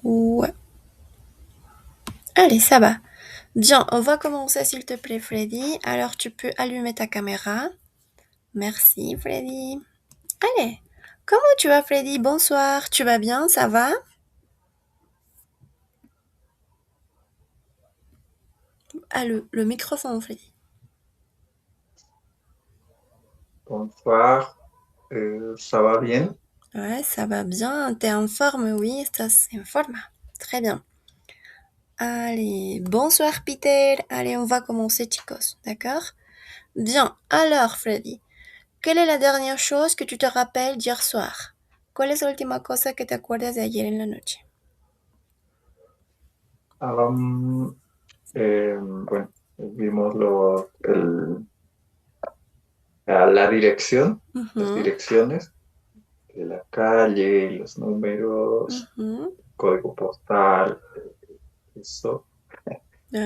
Ouais. Allez, ça va. Bien, on va commencer s'il te plaît, Freddy. Alors, tu peux allumer ta caméra. Merci, Freddy. Allez. Comment tu vas, Freddy? Bonsoir. Tu vas bien? Ça va? Ah, le microphone, Freddy. Bonsoir, ça va bien? Ouais, ça va bien. T'es en forme? Oui, estás en forma. Très bien. Allez, bonsoir, Peter. Allez, on va commencer, chicos. D'accord? Bien. Alors, Freddy, ¿qué es la dernière chose que tu te rappelles d'hier soir? ¿Cuál es la última cosa que te acuerdas de ayer en la noche? Am, bueno, vimos la dirección, las Ujú, direcciones de la calle, los números, ujú. código postal, eso.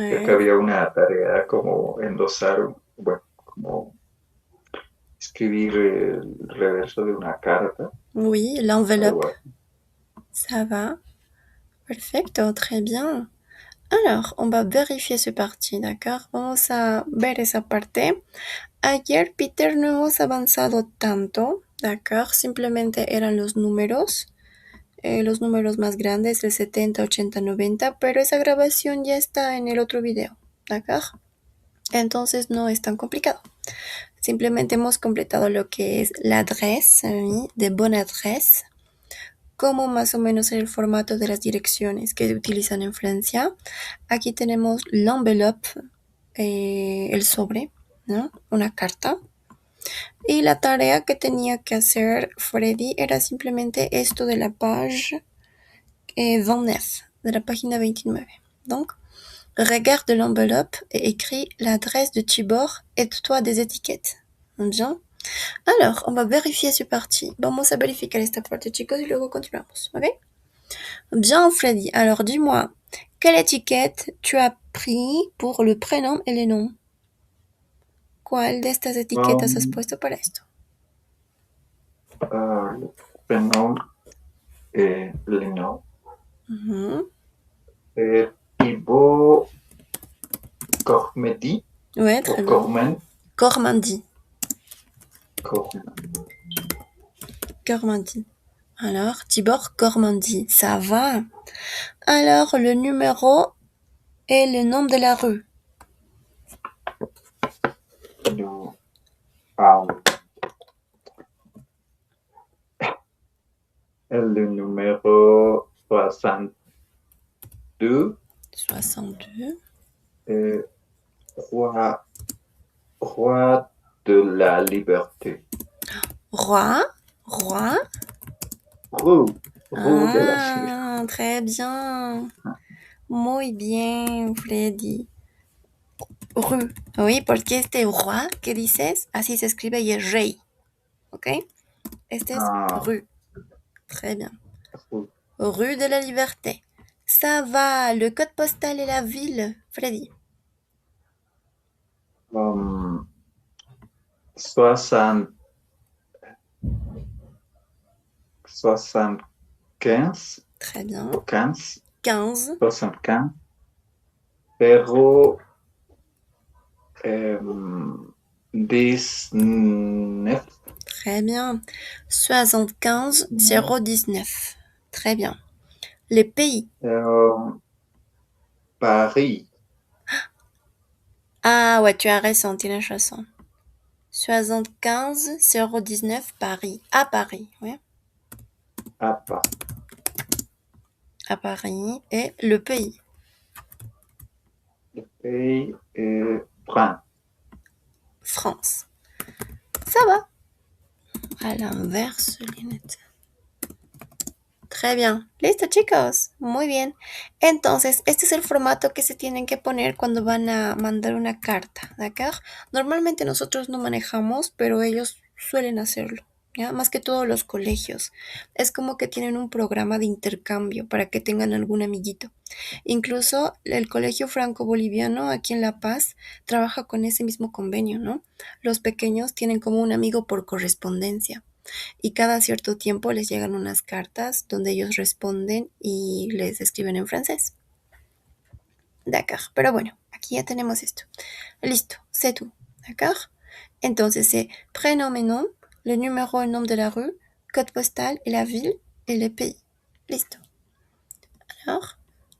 Creo que Ouais. había una tarea como endosar, bueno, como escribir el reverso de una carta, Oui, algo l'enveloppe. así. Ça va. Perfecto, très bien. Alors, on va vérifier ce parti, d'accord? Vamos a ver esa parte. Ayer, Peter, no hemos avanzado tanto, d'accord? Simplemente eran los números más grandes, el 70, 80, 90, pero esa grabación ya está en el otro video, d'accord? Entonces no es tan complicado. Simplemente hemos completado lo que es la adresse, de bonne adresse, como más o menos el formato de las direcciones que se utilizan en Francia. Aquí tenemos l'envelope, el sobre, ¿no? Una carta. Y la tarea que tenía que hacer Freddy era simplemente esto de la page 29, de la página 29. Donc, regarde l'enveloppe et écris l'adresse de Tibor et toi des étiquettes. Bien. Alors, on va vérifier ce parti. Vamos a verificar esta parte, chicos, y luego continuamos, ¿ok? Bien, Freddy. Alors, dis-moi, quelle étiquette tu as pris pour le prénom et le nom? ¿Cuál de estas etiquetas has Um, puesto para esto? Renault, Renault, Ujú. Thibaut Cormedy, Ouais, o très bien. Cormen, Cormandi. Cormen. Cormandi. Alors, Tibor Cormandi, ça va. Alors, le numéro et le nom de la rue. No, um, el número 62, 62. eh, Roi, Roi de la Liberté. Roi. Roi. Rue, Rue de la Liberté. Ah, très bien. Muy bien, Freddy. Rue. Oui, porque este roi que dices, así se escribe y es rey. ¿Ok? Este es Ah, rue. Très bien. Rue. Rue de la Liberté. Ça va. Le code postal et la ville, Freddy. Um, 60, 75, Très bien. ou 15, 15. 75, 0, 19, Très bien. 75 019. Très bien. Les pays. Paris, Ah ouais, tu as raison, tienes razón. 75 019 Paris. À Paris, ouais. APA, À Paris. Et le pays. le pays, France. France. Ça va. À l'inverse, Lynette. Très bien. Listo, chicos. Muy bien. Entonces, este es el formato que se tienen que poner cuando van a mandar una carta, ¿de acuerdo? Normalmente nosotros no manejamos, pero ellos suelen hacerlo, ¿ya? Más que todos los colegios. Es como que tienen un programa de intercambio para que tengan algún amiguito. Incluso el Colegio Franco-Boliviano aquí en La Paz trabaja con ese mismo convenio, ¿no? Los pequeños tienen como un amigo por correspondencia. Y cada cierto tiempo les llegan unas cartas donde ellos responden y les escriben en francés. D'accord. Pero bueno, aquí ya tenemos esto. Listo, c'est tout. D'accord. Entonces, c'est prénom et nom, le numéro et nom de la rue, code postal et la ville et le pays. Listo. Alors,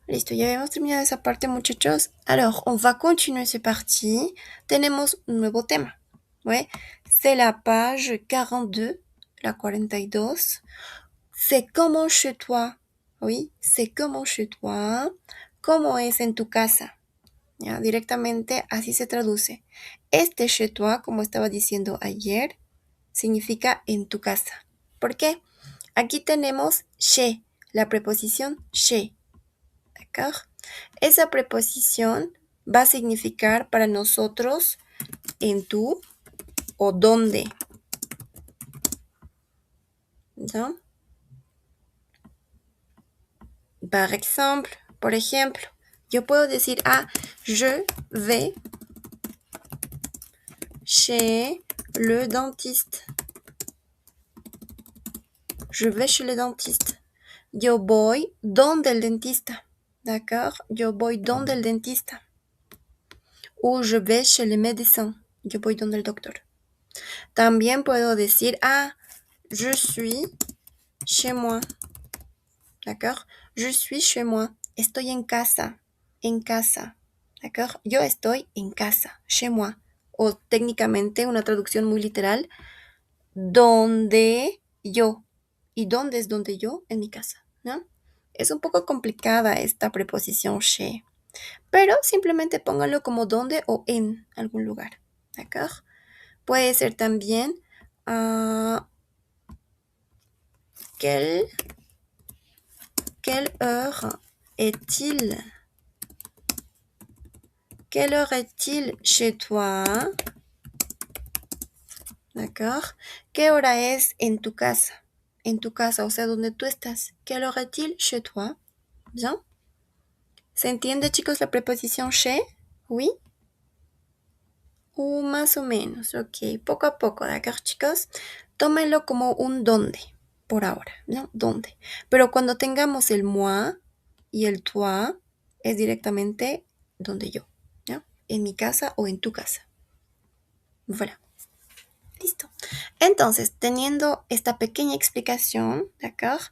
listo, ya habíamos terminado esa parte, muchachos. Alors, on va continuer cette partie. Tenemos un nuevo tema. Ouais. C'est la page 42, la 42. C'est comment chez toi. Oui, c'est comment chez toi. ¿Cómo es en tu casa? ¿Ya? Directamente así se traduce. Este chez toi, como estaba diciendo ayer, significa en tu casa. ¿Por qué? Aquí tenemos chez, la preposición chez. ¿D'accord? Esa preposición va a significar para nosotros en tu o dónde. ¿No? Par exemple, por ejemplo, yo puedo decir, je vais chez le dentiste. Je vais chez le dentiste. Yo voy donde el dentista. D'accord? Yo voy donde el dentista. O je vais chez le médecin. Yo voy donde el doctor. También puedo decir, je suis chez moi. D'accord? Je suis chez moi. Estoy en casa. En casa. D'accord? Yo estoy en casa. Chez moi. O técnicamente una traducción muy literal. Donde yo. ¿Y dónde es donde yo? En mi casa, ¿no? Es un poco complicada esta preposición chez, pero simplemente pónganlo como donde o en algún lugar, ¿d'accord? Puede ser también quelle heure est-il? Quelle heure est-il chez toi? ¿D'accord? ¿Qué hora es en tu casa? En tu casa, o sea, donde tú estás. Quelle heure est-il chez toi? Bien. ¿Se entiende, chicos, la preposición chez? Oui. Más o menos, ok. Poco a poco, ¿de acá, chicos? Tómenlo como un donde, por ahora, ¿no? ¿Dónde? Pero cuando tengamos el moi y el toi, es directamente donde yo, ¿no? En mi casa o en tu casa. Voilà. Listo. Entonces, teniendo esta pequeña explicación, ¿d'accord?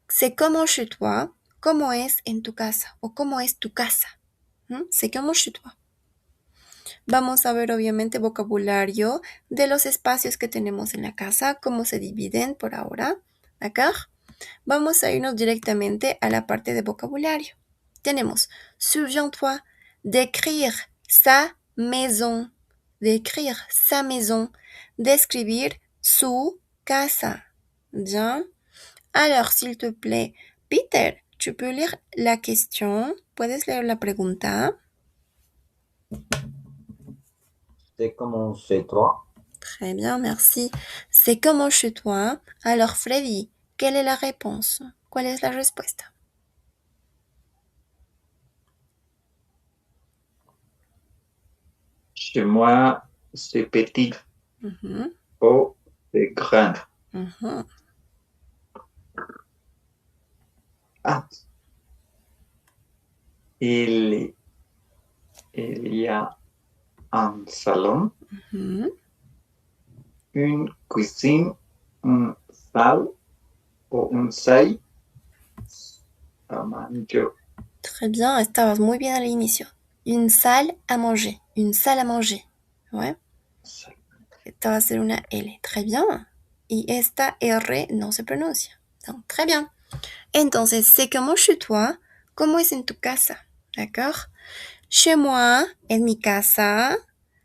C'est comment chez toi, cómo es en tu casa o cómo es tu casa. C'est comment chez toi. Vamos a ver obviamente vocabulario de los espacios que tenemos en la casa, cómo se dividen por ahora. Acá vamos a irnos directamente a la parte de vocabulario. Tenemos souviens-toi d'écrire sa maison, d'écrire sa maison, describir su casa. Bien. Alors, s'il te plaît, Peter, tu peux lire la question. ¿Puedes leer la pregunta? C'est comment chez toi? Très bien, merci. C'est comment chez toi? Alors, Freddy, quelle est la réponse? ¿Cuál es la respuesta? Chez moi, c'est petit Mhm, ou c'est grand. mhm. Ah, il, il y a un salon, Mhm. une cuisine, une salle ou une salle à manger. Très bien, estabas muy bien al inicio. Une salle à manger. Une salle à manger. Ouais. Esta va a ser una L. Très bien. Y esta R no se pronuncia. Donc, très bien. Entonces, c'est comment chez toi? ¿Cómo es en tu casa? D'accord? Chez moi, en mi casa,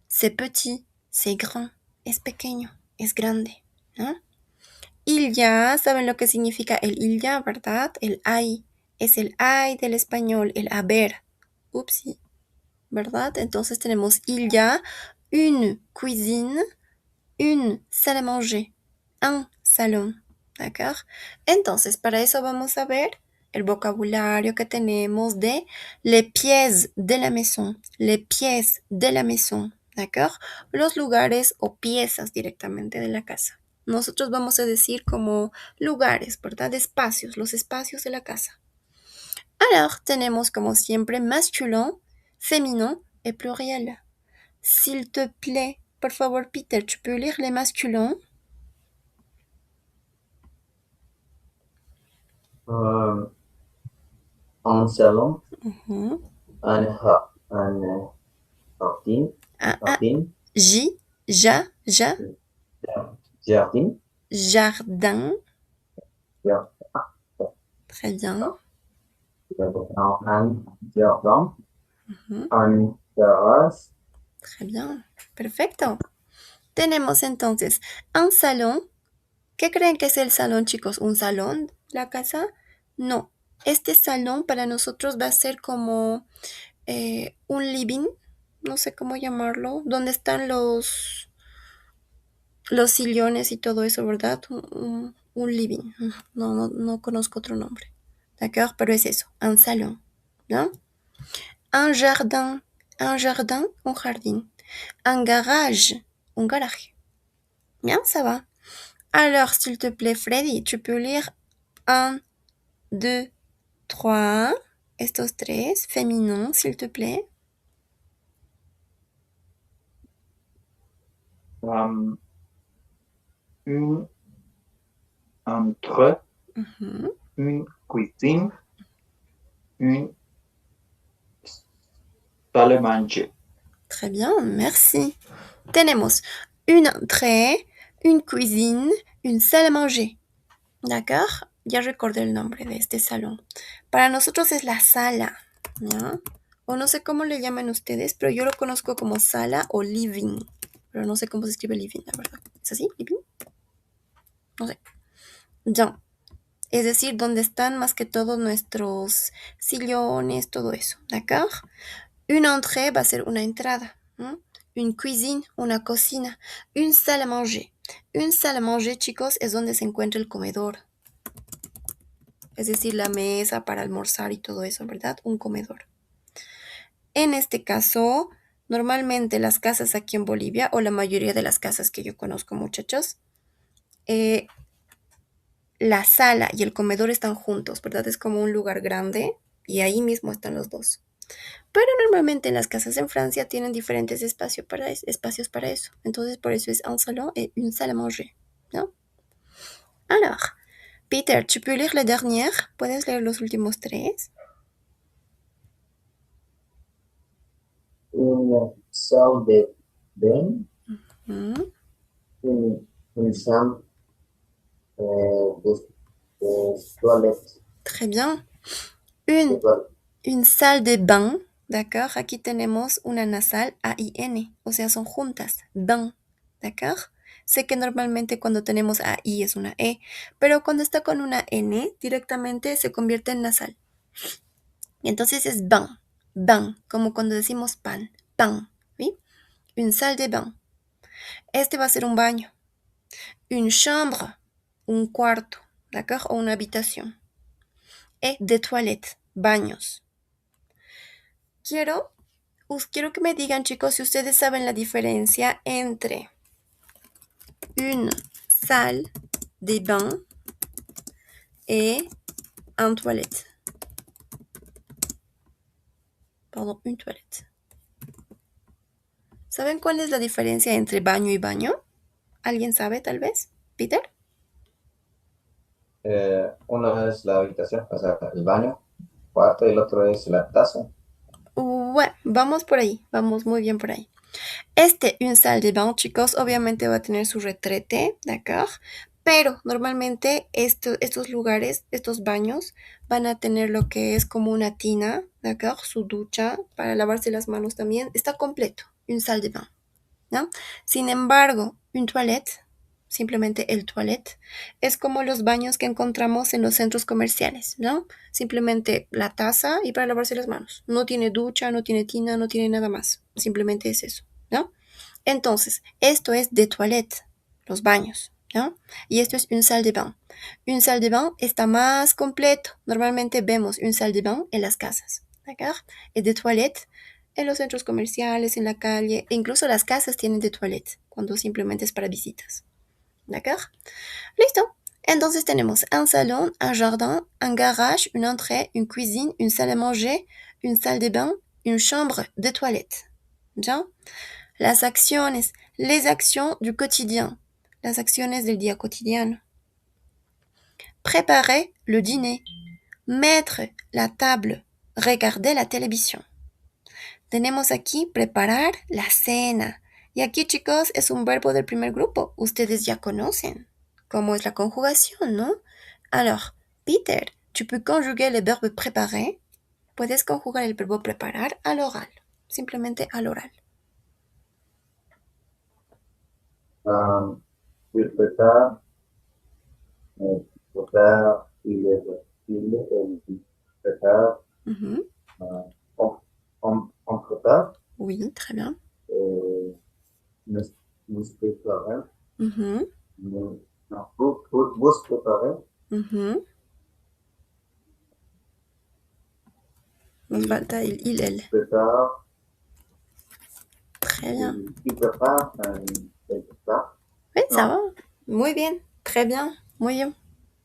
c'est petit, c'est grand, es pequeño, es grande, ¿no? Il y a, ¿saben lo que significa el il y a, verdad? El hay, es el hay del español, el haber. Upsi, ¿verdad? Entonces tenemos il y a une cuisine, une salle à manger, un salón, ¿d'accord? Entonces, para eso vamos a ver el vocabulario que tenemos de les pièces de la maison, les pièces de la maison, ¿d'accord? Los lugares o piezas directamente de la casa. Nosotros vamos a decir como lugares, ¿verdad? Espacios, los espacios de la casa. Alors, tenemos como siempre masculin, féminin et pluriel. S'il te plaît, por favor, Peter, tu peux lire les masculins? Un salon, Mhm. un jardin, Un jardin, J, jardin, jardin. jardin, Très bien. un jardin, Mhm. un terrasse, Très bien. Perfecto. Tenemos entonces un salón. ¿Qué creen que es el salón, chicos? ¿Un salón? ¿La casa? No. Este salón para nosotros va a ser como un living, no sé cómo llamarlo, donde están los sillones y todo eso, ¿verdad? Un living. No conozco otro nombre. D'accord? Pero es eso, un salón, ¿no? Un jardin. Un jardin, un jardín. Un garage, un garaje. Bien, ça va. Alors, s'il te plaît, Freddy, tu peux lire un, deux, trois. Estos tres, féminin, s'il te plaît. Um, une entre, Mhm. une cuisine, une salle à manger. Très bien, merci. Tenemos une entrée, une cuisine, une salle à manger. D'accord? Ya recordé el nombre de este salón. Para nosotros es la sala, ¿no? O no sé cómo le llaman ustedes, pero yo lo conozco como sala o living. Pero no sé cómo se escribe living, la verdad. ¿Es así? ¿Living? No sé. Ya. Es decir, donde están más que todo nuestros sillones, todo eso. ¿D'accord? Une entrée va a ser una entrada. ¿No? Une cuisine, una cocina. Une salle à manger. Une salle à manger, chicos, es donde se encuentra el comedor. Es decir, la mesa para almorzar y todo eso, ¿verdad? Un comedor. En este caso, normalmente las casas aquí en Bolivia, o la mayoría de las casas que yo conozco, muchachos, la sala y el comedor están juntos, ¿verdad? Es como un lugar grande y ahí mismo están los dos. Pero normalmente en las casas en Francia tienen diferentes espacios para eso. Entonces, por eso es un salon et une salle à manger, ¿no? Alors, Peter, ¿tu peux lire la dernière? ¿Puedes leer los últimos tres? une salle de bain, Mm, une chambre de toilette, Très bien. de toilette. Une salle de bain, d'accord? Aquí tenemos una nasal A-I-N, o sea, son juntas. Bain, d'accord? Sé que normalmente cuando tenemos A-I es una E, pero cuando está con una N, directamente se convierte en nasal. Y entonces es bain, bain, como cuando decimos pan, pan, ¿sí? Une salle de bain. Este va a ser un baño. Une chambre, un cuarto, d'accord? O una habitación. Et des toilettes, baños. Quiero que me digan, chicos, si ustedes saben la diferencia entre une salle de bain et un toilette. Pardon, une toilette. ¿Saben cuál es la diferencia entre baño y baño? ¿Alguien sabe, tal vez? ¿Peter? Uno es la habitación, o sea, el baño, cuarto, y el otro es la taza. Bueno, vamos por ahí, vamos muy bien por ahí. Une salle de bain, chicos, obviamente va a tener su retrete, d'accord? Pero normalmente estos lugares, estos baños, van a tener lo que es como una tina, d'accord? Su ducha para lavarse las manos también. Está completo, une salle de bain, ¿no? Sin embargo, une toilette, simplemente el toilette, es como los baños que encontramos en los centros comerciales, ¿no? Simplemente la taza y para lavarse las manos. No tiene ducha, no tiene tina, no tiene nada más. Simplemente es eso, ¿no? Entonces, esto es de toilette, los baños, ¿no? Y esto es une salle de bain. Une salle de bain está más completo. Normalmente vemos une salle de bain en las casas, ¿d'accord? Y de toilette en los centros comerciales, en la calle, e incluso las casas tienen de toilette, cuando simplemente es para visitas. D'accord? Listo. Entonces tenemos un salon, un jardin, un garage, une entrée, une cuisine, une salle à manger, une salle de bain, une chambre de toilette. ¿Ya? Les actions du quotidien. Las acciones del día cotidiano. Préparer le dîner. Mettre la table. Regarder la televisión. Tenemos aquí preparar la cena. Y aquí, chicos, es un verbo del primer grupo. Ustedes ya conocen cómo es la conjugación, ¿no? Alors, Peter, tu peux conjuguer le verbe préparer. Puedes conjugar el verbo preparar al oral. Simplemente al oral. Prepare, prepare, prepare, Mhm. on prépare, Oui, très bien. nous, nous préparons, Mhm. non, vous préparez, Mhm. Nos falta il, elle. prépare, Très bien. il prépare, il prépare. Oui, ça va. No, Muy bien. Très bien. Muy bien.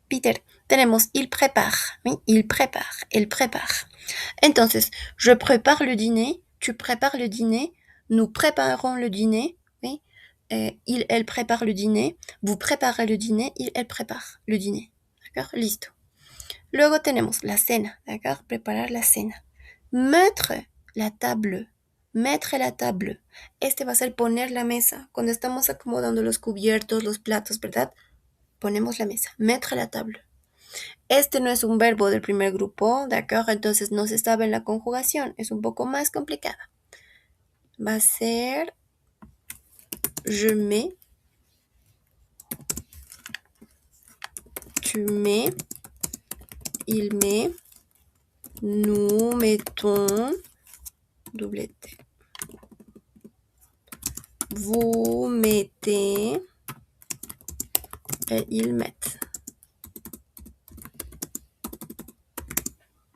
Peter, tenemos il prépare. Oui, il prépare. Elle prépare. Entonces, je prépare le dîner. Tu prépares le dîner. Nous préparons le dîner. Oui. Il, elle prépare le dîner. Vous préparez le dîner. Il, elle prépare le dîner. D'accord? Listo. Luego tenemos la cena. D'accord? Preparar la cena. Mettre la table. Mettre la table. Este va a ser poner la mesa. Cuando estamos acomodando los cubiertos, los platos, ¿verdad? Ponemos la mesa. Mettre la table. Este no es un verbo del primer grupo, ¿de acuerdo? Entonces no se sabe en la conjugación. Es un poco más complicada. Va a ser je mets, tu mets, il met, nous mettons, double T. Vous mettez et ils mettent.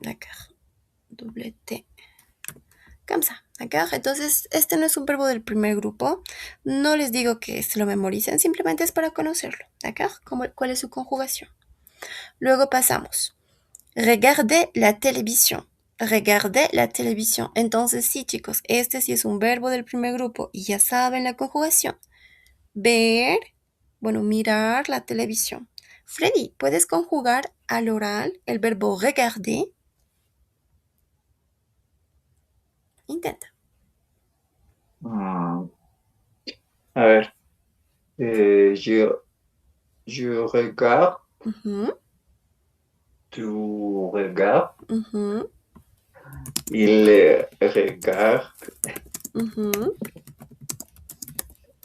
D'accord. Double T. Comme ça. ¿D'accord? Entonces, este no es un verbo del primer grupo. No les digo que se lo memoricen, simplemente es para conocerlo. ¿D'accord? ¿Cuál es su conjugación? Luego pasamos. Regarder la televisión. Regarder la televisión. Entonces, sí, chicos, este sí es un verbo del primer grupo y ya saben la conjugación. Ver, bueno, mirar la televisión. Freddy, ¿puedes conjugar al oral el verbo regarder? Intenta. A ver, je regarde, Ujú, tu regardes, ujú, il regarde, ujú,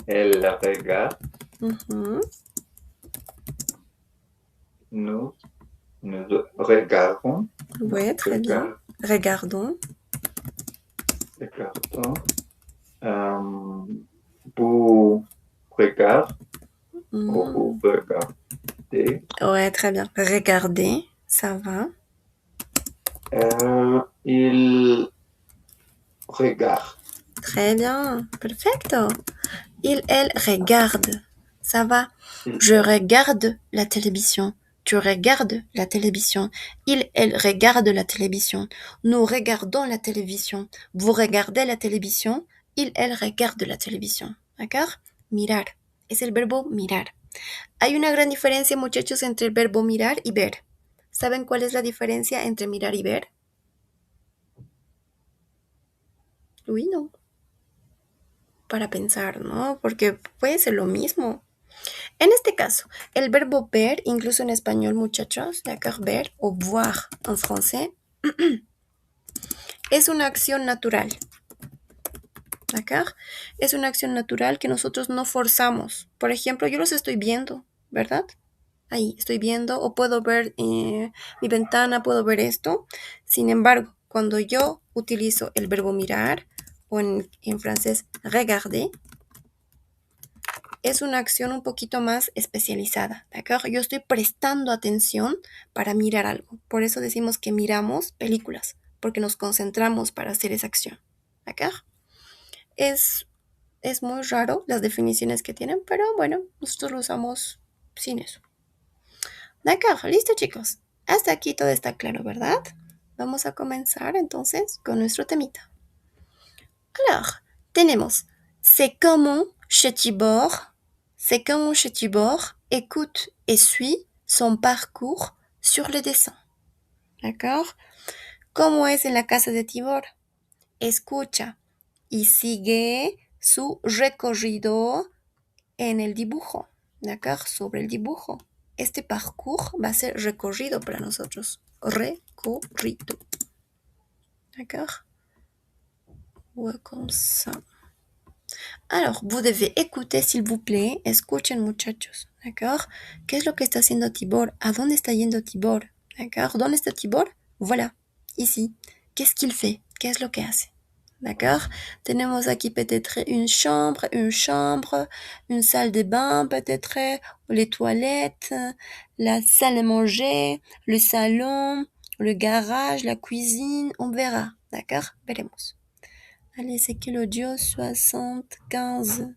elle regarde, ujú. nous, nous regardons, Ouais, très bien. Regardons. regardons, vous regardez, ou vous Mm. regardez, Ouais, très bien. Regarder, ça va. il regarde. Très bien. Perfecto. Il, elle regarde. Ça va. Il, Je regarde la télévision. Tu regardes la télévision. Il, elle regarde la télévision. Nous regardons la télévision. Vous regardez la télévision. Il, elle regarde la télévision. ¿D'accord? Mirar. Es el verbo mirar. Hay una gran diferencia, muchachos, entre el verbo mirar y ver. ¿Saben cuál es la diferencia entre mirar y ver? Uy, no. Para pensar, ¿no? Porque puede ser lo mismo. En este caso, el verbo ver, incluso en español, muchachos, d'accord, ver o voir en français, es una acción natural, d'accord? Es una acción natural que nosotros no forzamos. Por ejemplo, yo los estoy viendo, ¿verdad? Ahí estoy viendo o puedo ver mi ventana, puedo ver esto. Sin embargo, cuando yo utilizo el verbo mirar o en francés regarder, es una acción un poquito más especializada, ¿de acuerdo? Yo estoy prestando atención para mirar algo. Por eso decimos que miramos películas, porque nos concentramos para hacer esa acción, ¿de acuerdo? Es es muy raro las definiciones que tienen, pero bueno, nosotros lo usamos sin eso. D'accord, listo chicos. Hasta aquí todo está claro, ¿verdad? Vamos a comenzar entonces con nuestro temita. Alors, tenemos c'est comment chez Tibor, c'est comment chez Tibor écoute et suit son parcours sur le dessin. D'accord? ¿Cómo es en la casa de Tibor? Escucha y sigue su recorrido en el dibujo. D'accord? Sobre el dibujo. Este parcours va a ser recorrido para nosotros. Recorrido. D'accord? Ouais, comme ça. Alors, vous devez écouter, s'il vous plaît. Escuchen, muchachos. D'accord? ¿Qué es lo que está haciendo Tibor? ¿A dónde está yendo Tibor? D'accord? ¿Dónde está Tibor? Voilà. Ici. Qu'est-ce qu'il fait? ¿Qué es lo que hace? D'accord? Tenemos aquí peut-être une chambre, une salle de bain peut-être, les toilettes, la salle à manger, le salon, le garage, la cuisine, on verra. D'accord? Veremos. Allez, c'est quel audio? 75.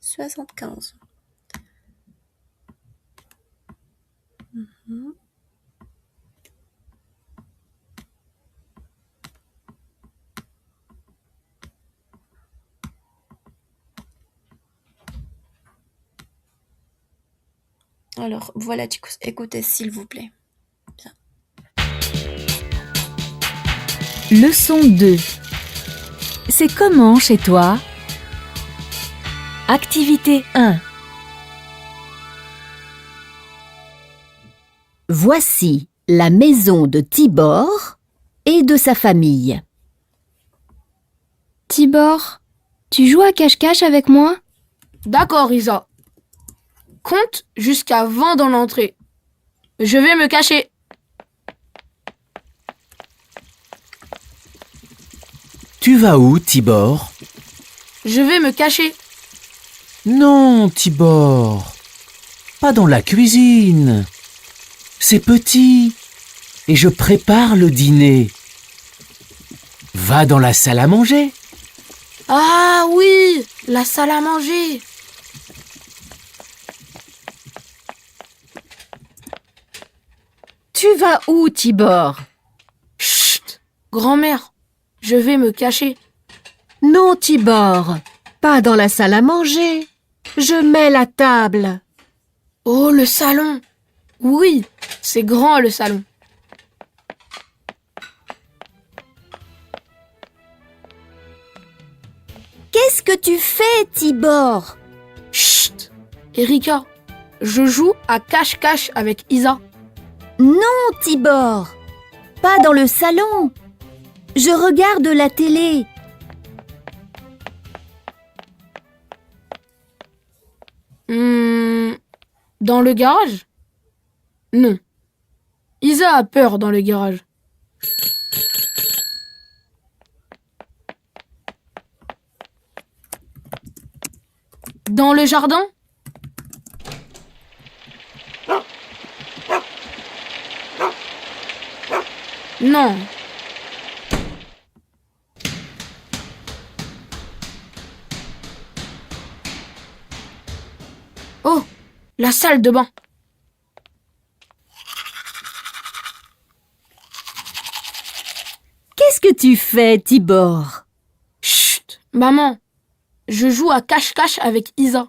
75. Mhm. Alors, voilà, chicos, écoutez, s'il vous plaît. Bien. Leçon 2. C'est comment chez toi? Activité 1. Voici la maison de Tibor et de sa famille. Tibor, tu joues à cache-cache avec moi? D'accord, Isa. Compte jusqu'à 20 dans l'entrée. Je vais me cacher. Tu vas où, Tibor? Je vais me cacher. Non, Tibor. Pas dans la cuisine. C'est petit. Et je prépare le dîner. Va dans la salle à manger. Ah oui, la salle à manger. Tu vas où, Tibor? Chut, grand-mère, je vais me cacher. Non, Tibor, pas dans la salle à manger. Je mets la table. Oh, le salon. Oui, c'est grand le salon. Qu'est-ce que tu fais, Tibor? Chut, Erika, je joue à cache-cache avec Isa. Non, Tibor, pas dans le salon. Je regarde la télé. Dans le garage? Non. Isa a peur dans le garage. Dans le jardin? Non. Oh, la salle de bain. Qu'est-ce que tu fais, Tibor? Chut, maman. Je joue à cache-cache avec Isa.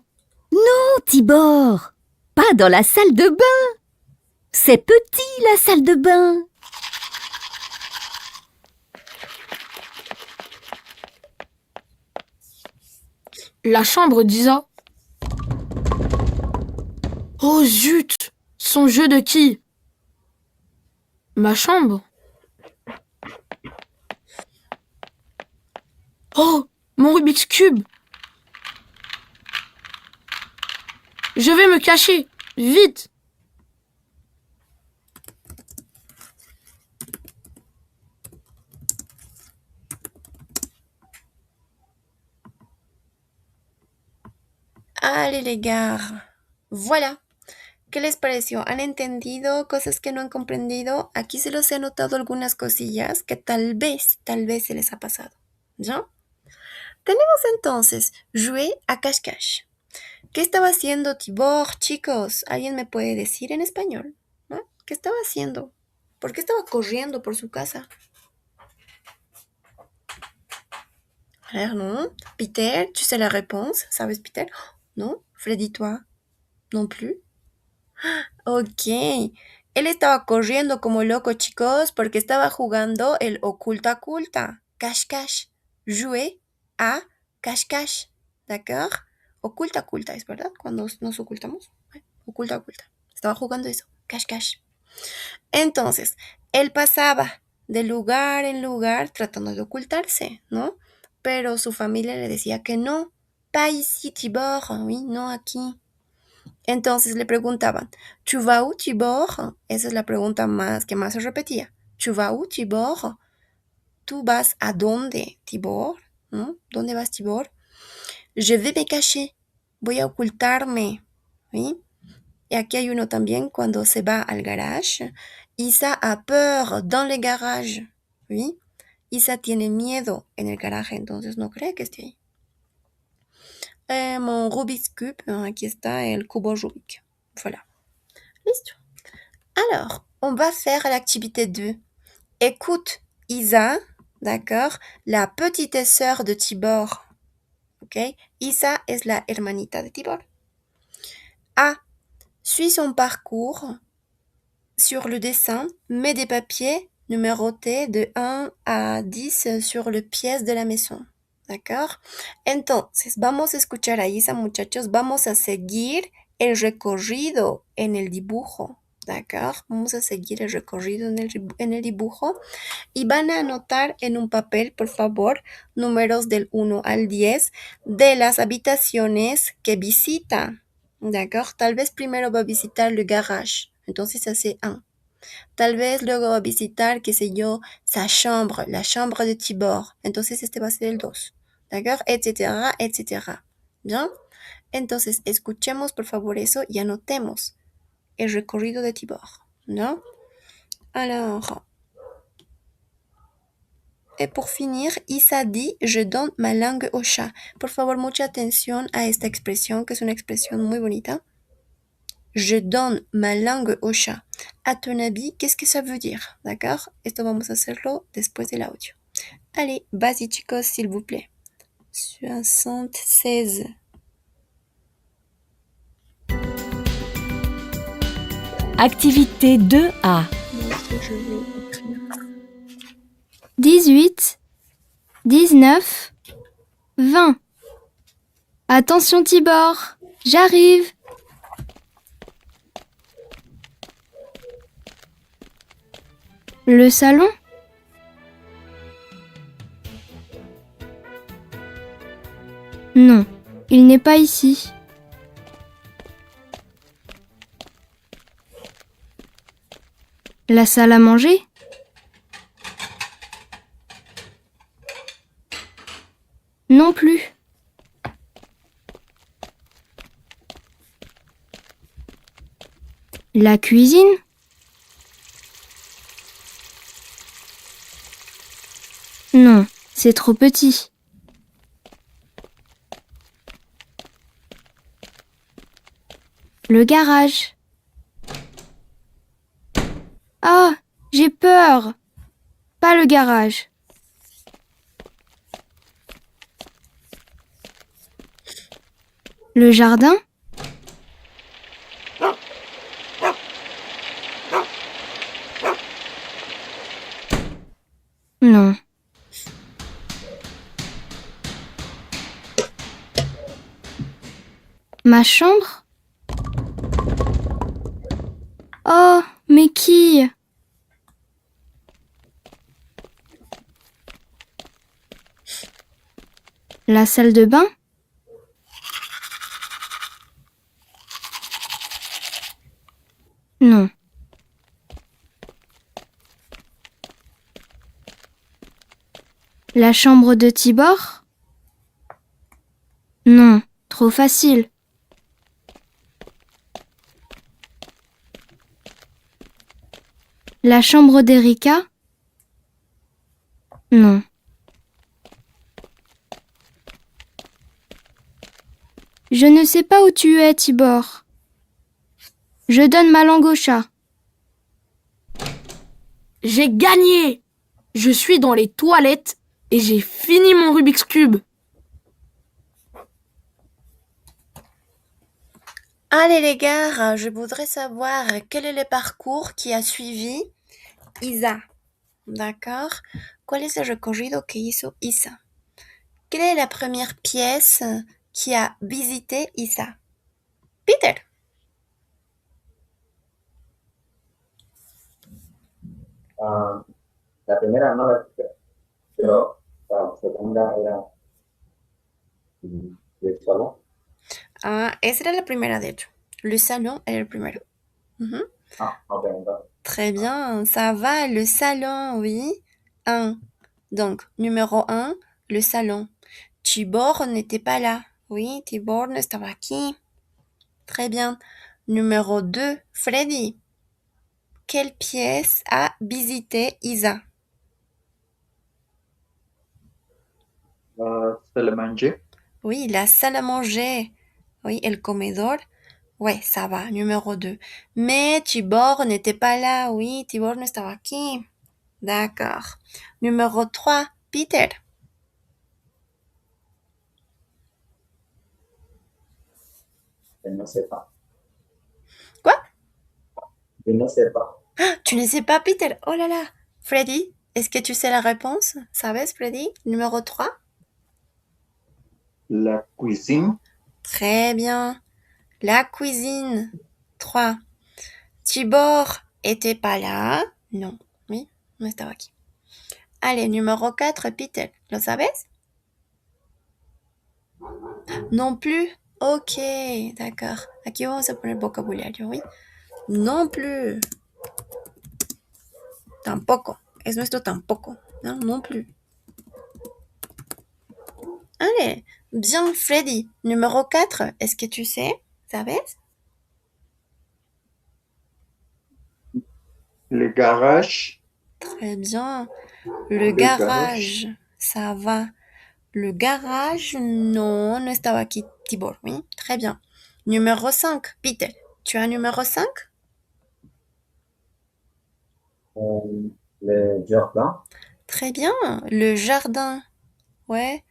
Non, Tibor, pas dans la salle de bain. C'est petit, la salle de bain. La chambre d'Isa. Oh zut! Son jeu de qui? Ma chambre? Oh! Mon Rubik's Cube! Je vais me cacher! Vite! Allez les gars, voilà. ¿Qué les pareció? ¿Han entendido cosas que no han comprendido? Aquí se los he anotado algunas cosillas que tal vez se les ha pasado, ¿ya? Tenemos entonces jouer a cache-cache. ¿Qué estaba haciendo Tibor, chicos? ¿Alguien me puede decir en español? ¿No? ¿Qué estaba haciendo? ¿Por qué estaba corriendo por su casa? A ver, non. Peter, tu sais la réponse? ¿Sabes, Peter? Non. Freddy, toi? Non plus. Ok. Él estaba corriendo como loco, chicos, porque estaba jugando el oculta-oculta. Cache-cache. Jouer a cache-cache. ¿D'accord? Oculta-oculta, ¿es verdad? Cuando nos ocultamos. Oculta-oculta. Estaba jugando eso. Cache-cache. Entonces, él pasaba de lugar en lugar tratando de ocultarse, ¿no? Pero su familia le decía que no. Pas ici, Tibor. Oui, no aquí. Entonces le preguntaban, ¿Tu vas où, Tibor? Esa es la pregunta que más se repetía. ¿Tu vas où, Tibor? ¿Tú vas a dónde, Tibor? ¿No? ¿Dónde vas, Tibor? Je vais me cacher. Voy a ocultarme. ¿Sí? Y aquí hay uno también cuando se va al garage. Isa a peur dans le garage. ¿Sí? Isa tiene miedo en el garaje, entonces no cree que esté ahí. Mon Rubik's Cube, aquí está el cubo Rubik. Voilà. Listo. Alors, on va faire l'activité 2. Écoute Isa, d'accord, la petite sœur de Tibor. Ok, Isa es la hermanita de Tibor. A. Suis son parcours. Sur le dessin, mets des papiers numérotés de 1 a 10 sur le pièce de la maison. ¿D'accord? Entonces, vamos a escuchar a Isa, muchachos. Vamos a seguir el recorrido en el dibujo. ¿D'accord? Vamos a seguir el recorrido en el dibujo. Y van a anotar en un papel, por favor, números del 1 al 10 de las habitaciones que visita. ¿D'accord? Tal vez primero va a visitar le garage. Entonces hace 1. Tal vez luego va a visitar, qué sé yo, sa chambre, la chambre de Tibor. Entonces este va a ser el 2. ¿D'accord? Etcétera, etcétera. ¿Bien? Entonces escuchemos por favor eso y anotemos el recorrido de Tibor. ¿No? Alors, et pour finir, Isa dit, je donne ma langue au chat. Por favor, mucha atención a esta expresión, que es una expresión muy bonita. Je donne ma langue au chat. À ton avis, qu'est-ce que ça veut dire? D'accord? Esto vamos a hacerlo después del audio. Allez, vas-y chicos, s'il vous plaît. 76. Activité 2A. 18, 19, 20. Attention Tibor, j'arrive. Le salon? Non, il n'est pas ici. La salle à manger? Non plus. La cuisine? Non, c'est trop petit. Le garage. Ah, j'ai peur. Pas le garage. Le jardin? Non. Ma chambre? Oh, mais qui? La salle de bain? Non. La chambre de Tibor? Non, trop facile. La chambre d'Erika? Non. Je ne sais pas où tu es, Tibor. Je donne ma langue au chat. J'ai gagné! Je suis dans les toilettes et j'ai fini mon Rubik's Cube. Allez les gars, je voudrais savoir quel est le parcours qui a suivi Isa. D'accord? ¿Cuál es el recorrido que hizo Isa? Quelle est la première pièce qui a visité Isa? Peter. Ah, la primera no la escuché, pero la segunda era del salón. Ah, esa era la primera de hecho. Le salon era el primero. Mhm. Ah, ok, entonces. Très bien, ça va, le salon, oui. 1. Donc, numéro 1, le salon. Tibor n'était pas là. Oui, Tibor no estaba aquí. Très bien. Numéro 2, Freddy. Quelle pièce a visité Isa? La salle à manger. Oui, la salle à manger. Oui, el comedor. Ouais, ça va, numéro 2. Mais Tibor n'était pas là. Oui, Tibor no estaba aquí. D'accord. Numéro 3, Peter. Je ne sais pas. Quoi? Je ne sais pas. Tu ne sais pas, Peter? Oh là là. Freddy, est-ce que tu sais la réponse? ¿Sabes, Freddy? Numéro 3? La cuisine. Très bien. La cuisine. 3. Tibor était pas là. Non. Oui, no estaba aquí. Allez, numéro 4, Peter. ¿Lo sabes? Non plus. Ok, d'accord. Aquí vamos a poner vocabulario, ¿oui? Non plus. Tampoco. Es nuestro tampoco. Non, non plus. Allez, bien, Freddy. Numéro 4, est-ce que tu sais? ¿Sabes? Le garage. Très bien. Le garage. garage. Ça va. Le garage, non, no estaba aquí Tibor, oui. Très bien. Numéro 5, Peter. Tu as un numéro 5? Le jardin. Très bien. Le jardin. Ouais,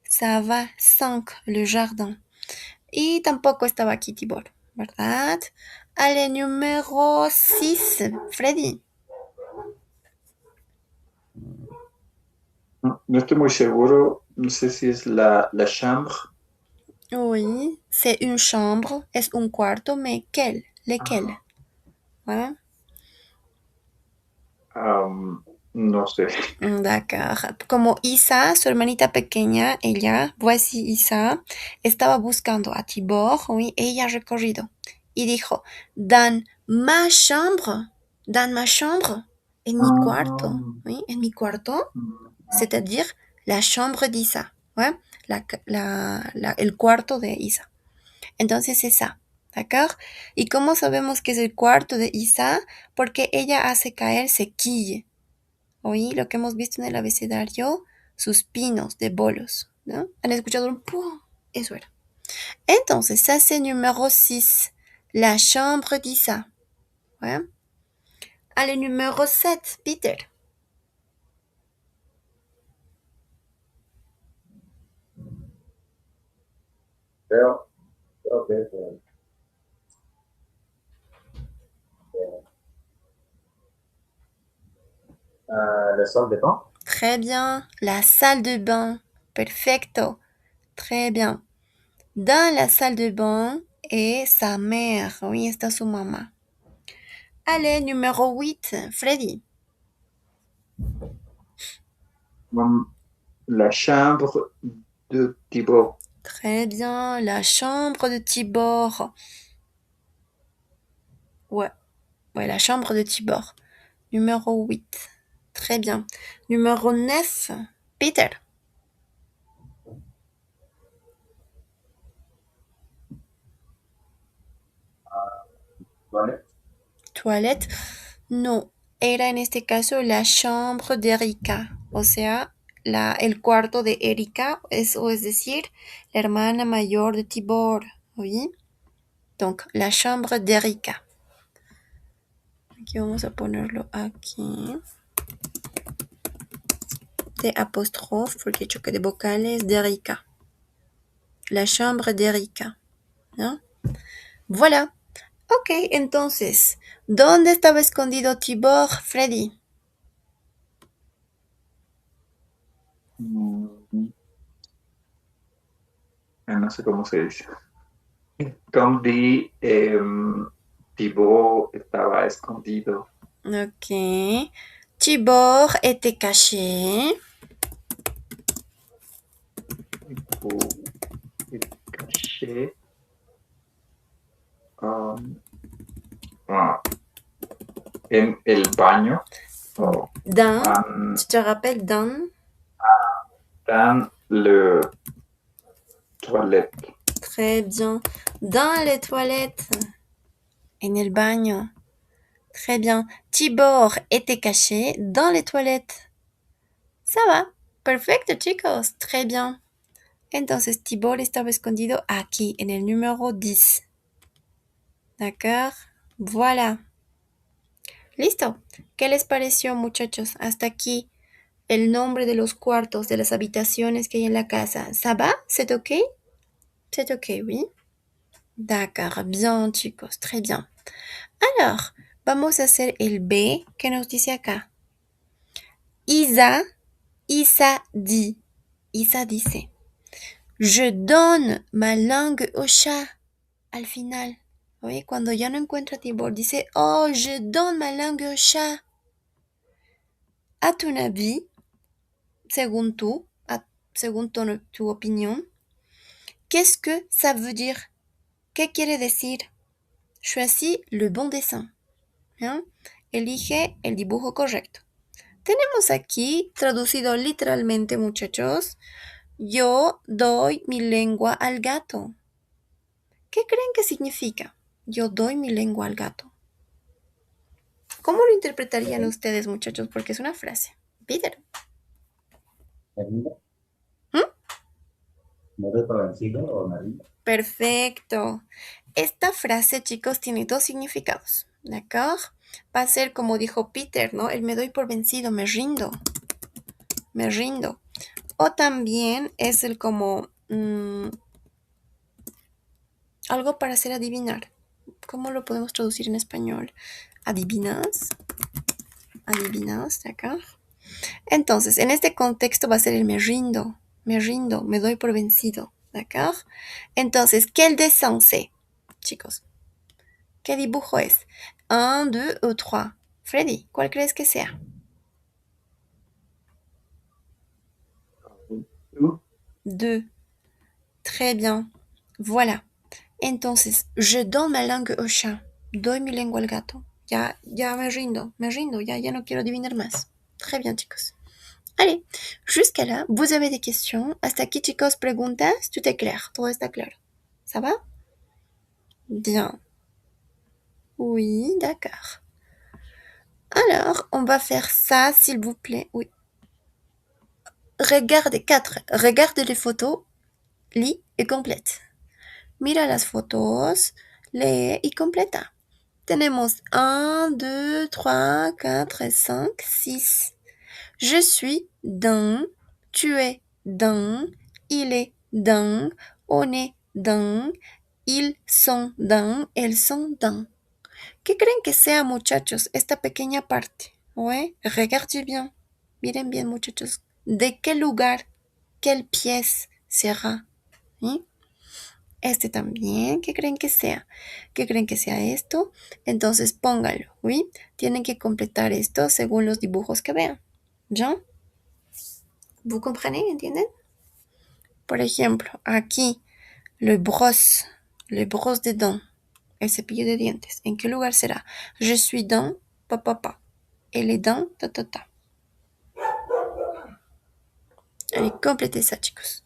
ça va. 5, le jardin. Y tampoco estaba aquí Tibor, ¿verdad? Allez, numéro 6, Freddy. No estoy muy seguro. No sé si es la chambre. Oui, c'est une chambre, es un cuarto, mais quel? Lequel? Voilà. No sé. D'accord. Como Isa, su hermanita pequeña, ella, voici Isa, estaba buscando a Tibor, oui, ella ha recorrido. Y dijo, dans ma chambre, en mi cuarto, oui, en mi cuarto, c'est-à-dire la chambre d'Isa, ouais, el cuarto de Isa. Entonces es ça, ¿d'accord? ¿Y cómo sabemos que es el cuarto de Isa? Porque ella hace caer sequille. Oí lo que hemos visto en el abecedario, sus pinos de bolos, ¿no? ¿Han escuchado un ¡pum! Eso era. Entonces, ça c'est numéro 6, la chambre d'Isa. ¿Ouais? Allez, numéro 7, Peter. Creo que es le sol de bain. Très bien. La salle de bain. Perfecto. Très bien. Dans la salle de bain est sa mère. Oui, está su mamá. Allez, numéro 8, Freddy. La chambre de Tibor. Très bien. La chambre de Tibor. Ouais. Ouais, la chambre de Tibor. Numéro 8. Très bien. Numéro 9, Peter. ¿Vale? Toilette. No. Era en este caso la chambre d'Erika. O sea, el cuarto de Erika, es decir, la hermana mayor de Tibor, ¿oui? Donc, la chambre d'Erika. Aquí vamos a ponerlo aquí. T apóstrofe, porque choque de vocales, d'Erika. La chambre d'Erika, ¿no? Voilà. Ok, entonces, ¿dónde estaba escondido Tibor, Freddy? No sé cómo se dice. Comme dit, Thibaut estaba escondido. Ok. Tibor était caché. Thibaut est caché. En el baño. Oh, Tu te rappelles dans? dans le toilette. Très bien. Dans les toilettes. En el baño. Très bien. Tibor était caché dans les toilettes. Ça va. Perfecto, chicos. Très bien. Entonces, Tibor estaba escondido aquí, en el número 10. D'accord? Voilà. Listo. ¿Qué les pareció, muchachos? Hasta aquí el nombre de los cuartos, de las habitaciones que hay en la casa. ¿Ça va? ¿C'est ok? C'est ok, oui. D'accord. Bien, chicos. Très bien. Alors, vamos a hacer el B que nos dice acá. Isa dit. Isa dice. Je donne ma langue au chat. Al final. ¿Oye? Cuando ya no encuentra Tibor, dice, oh, je donne ma langue au chat. A ton avis, según tú, según tu opinión, qu'est-ce que ça veut dire? ¿Qué quiere decir? Choisis le bon dessin. ¿Ya? Elige el dibujo correcto. Tenemos aquí, traducido literalmente, muchachos, yo doy mi lengua al gato. ¿Qué creen que significa? Yo doy mi lengua al gato. ¿Cómo lo interpretarían ustedes, muchachos? Porque es una frase. Peter. ¿Me rindo? ¿Mm? ¿Me doy por vencido o me rindo? Perfecto. Esta frase, chicos, tiene dos significados. ¿D'accord? Va a ser como dijo Peter, ¿no? El me doy por vencido, me rindo. Me rindo. O también es el como algo para hacer adivinar. ¿Cómo lo podemos traducir en español? ¿Adivinas? ¿Adivinas? ¿D'accord? Entonces, en este contexto va a ser el me rindo, me doy por vencido. ¿D'accord? Entonces, ¿qué dessin c'est, chicos? ¿Qué dibujo es? 1, 2 o 3. Freddy, ¿cuál crees que sea? ¿Tú? 2. Très bien. Voilà. Entonces, je donne ma langue au chat. Doy mi lengua al gato. Ya me rindo, ya no quiero adivinar más. Très bien, chicos. Allez, jusqu'à là, vous avez des questions. Hasta aquí, chicos, preguntas. Tout est clair, todo está claro. Ça va? Bien. Oui, d'accord. Alors, on va faire ça, s'il vous plaît. Oui. Regardez, 4. Regardez les photos, lis et complète. Mira las fotos, lee y completa. Tenemos 1, 2, 3, 4, 5, 6. Je suis dans, tu es dans, il est dans, on est dans, ils sont dans, elles sont dans. ¿Qué creen que sea, muchachos, esta pequeña parte? ¿Ouais? Regardez bien. Miren bien, muchachos. ¿De qué lugar, quelle pièce será? ¿Sí? Este también, ¿qué creen que sea? ¿Qué creen que sea esto? Entonces pónganlo, ¿oui? Tienen que completar esto según los dibujos que vean. ¿Ya? ¿Vous comprenez? ¿Entienden? Por ejemplo, aquí, le brosse de dents, el cepillo de dientes. ¿En qué lugar será? Je suis dans, pa. Et les dents, ta. Allez, complétez ça, chicos.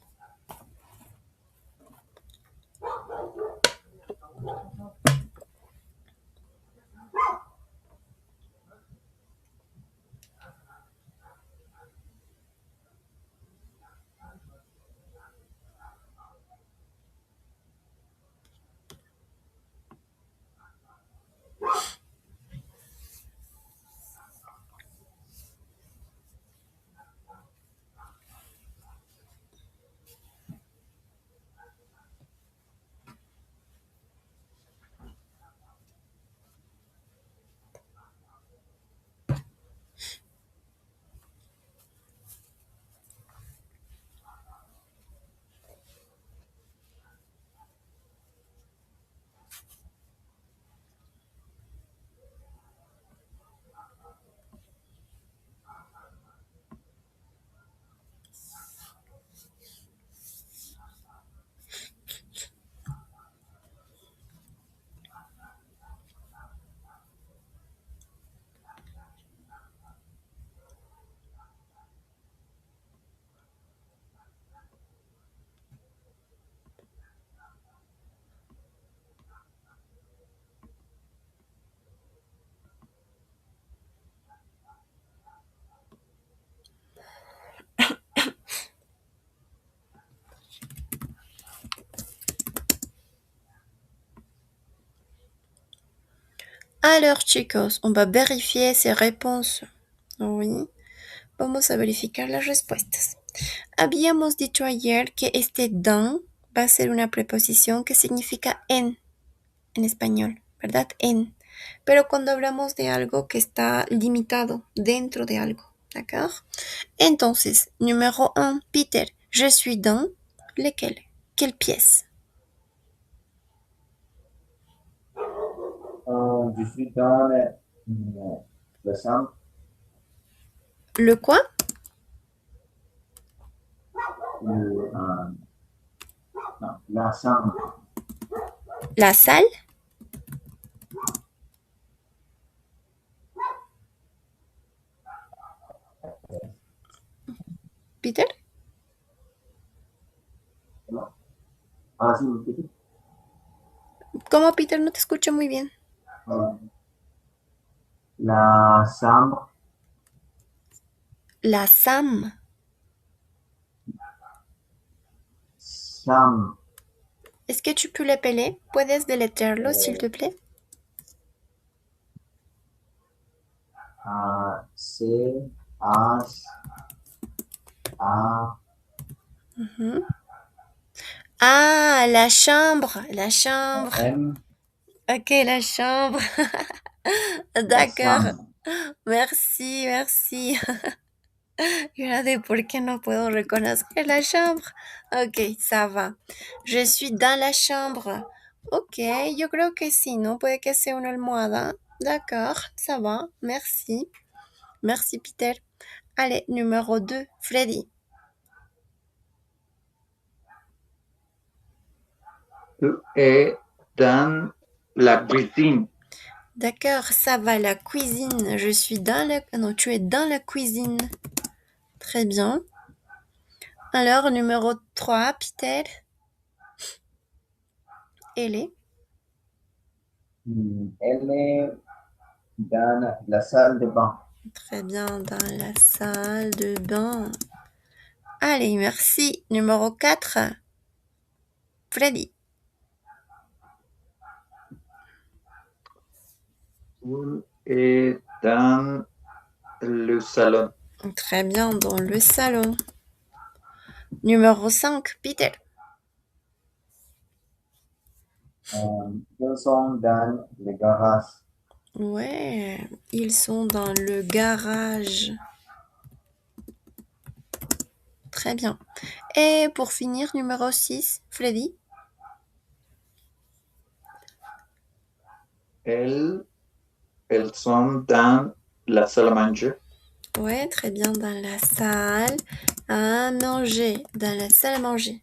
Alors, chicos, on va vérifier ces réponses. Oui, vamos a verificar las respuestas. Habíamos dicho ayer que este dans va a ser una preposición que significa en español, ¿verdad? En. Pero cuando hablamos de algo que está limitado dentro de algo, ¿d'accord? Entonces, numéro 1, Peter, je suis dans lequel? Quelle pièce? Je suis dans le chambre. Le quoi? Non, la chambre. La salle? Peter? Ah, sí, un poquito. ¿Cómo, Peter? No te escucho muy bien. La chambre. La Sam. Chambre. Est-ce que tu peux l'appeler? ¿Puedes deletrearlo, s'il te plaît? C, H, A, Mhm. Ah, la chambre. La chambre. M. Ok, la chambre. La D'accord. chambre. Merci, merci. Y ahora de por qué no puedo reconocer la chambre. Ok, ça va. Je suis dans la chambre. Ok, yo creo que sí, ¿no? Puede que sea una almohada. D'accord, ça va. Merci. Merci, Peter. Allez, numéro 2, Freddy. Tu es dans la cuisine. D'accord, ça va, la cuisine. Je suis dans la... Non, tu es dans la cuisine. Très bien. Alors, numéro 3, Peter. Elle est Elle est dans la salle de bain. très bien dans la salle de bain. Allez, merci. Numéro 4, Freddy. Tu es dans le salon. Très bien, dans le salon. Numéro 5, Peter. Ils sont dans le garage. Ouais, ils sont dans le garage. Très bien. Et pour finir, numéro 6, Freddy. Elles sont dans la salle à manger. Ouais, très bien, dans la salle à manger. Dans la salle à manger.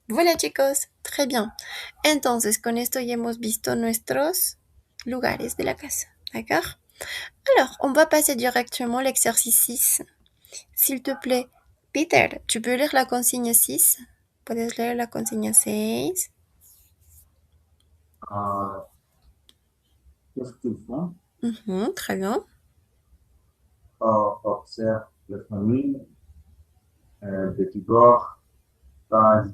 Voilà, chicos. Très bien. Entonces, con esto ya hemos visto nuestros lugares de la casa. D'accord? Alors, on va passer directement à l'exercice 6. S'il te plaît, Peter, tu peux lire la consigne 6? Puedes leer la consigne 6? Qu'est-ce qu'ils font? Très bien. Observe la famille de Tibor, page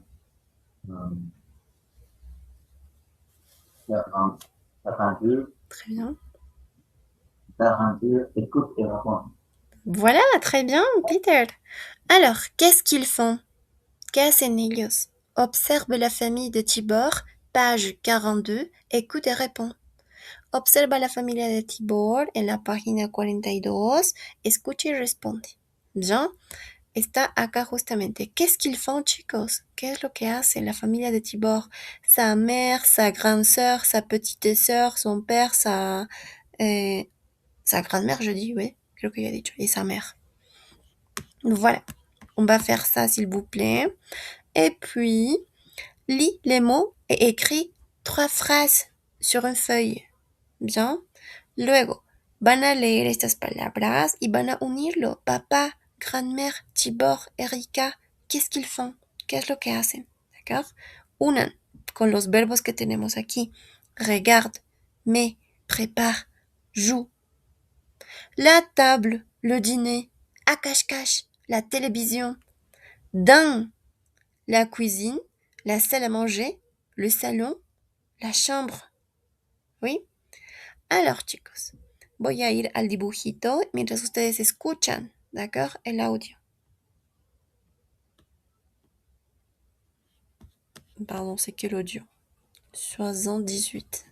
42, Très bien. 42, écoute et réponds. Voilà, très bien, Peter. Alors, qu'est-ce qu'ils font? ¿Qué hacen ellos? Observe la famille de Tibor, page 42, écoute et réponds. Observa la familia de Tibor en la página 42, escucha y responde. Bien, está acá justamente. Qu'est-ce qu'ils font, chicos? ¿Qué es lo que hace la familia de Tibor? Sa mère, sa grande sœur, sa petite sœur, son père, sa grand-mère, je dis, oui, creo que ya he dicho, et sa mère. Voilà, on va faire ça, s'il vous plaît. Et puis, lis les mots et écris 3 phrases sur une feuille. Bien. Luego, van a leer estas palabras y van a unirlo. Papá, grand-mère, Tibor, Erika, qu'est-ce qu'ils font? ¿Qué es lo que hacen? ¿D'accord? Unan con los verbos que tenemos aquí. Regarde, met, prépare, joue. La table, le dîner. À cache-cache, la télévision. Dans la cuisine, la salle à manger, le salon, la chambre. Oui? Alors, chicos, voy a ir al dibujito mientras ustedes escuchan, ¿d'accord? El audio. Pardon, c'est que l'audio. 78.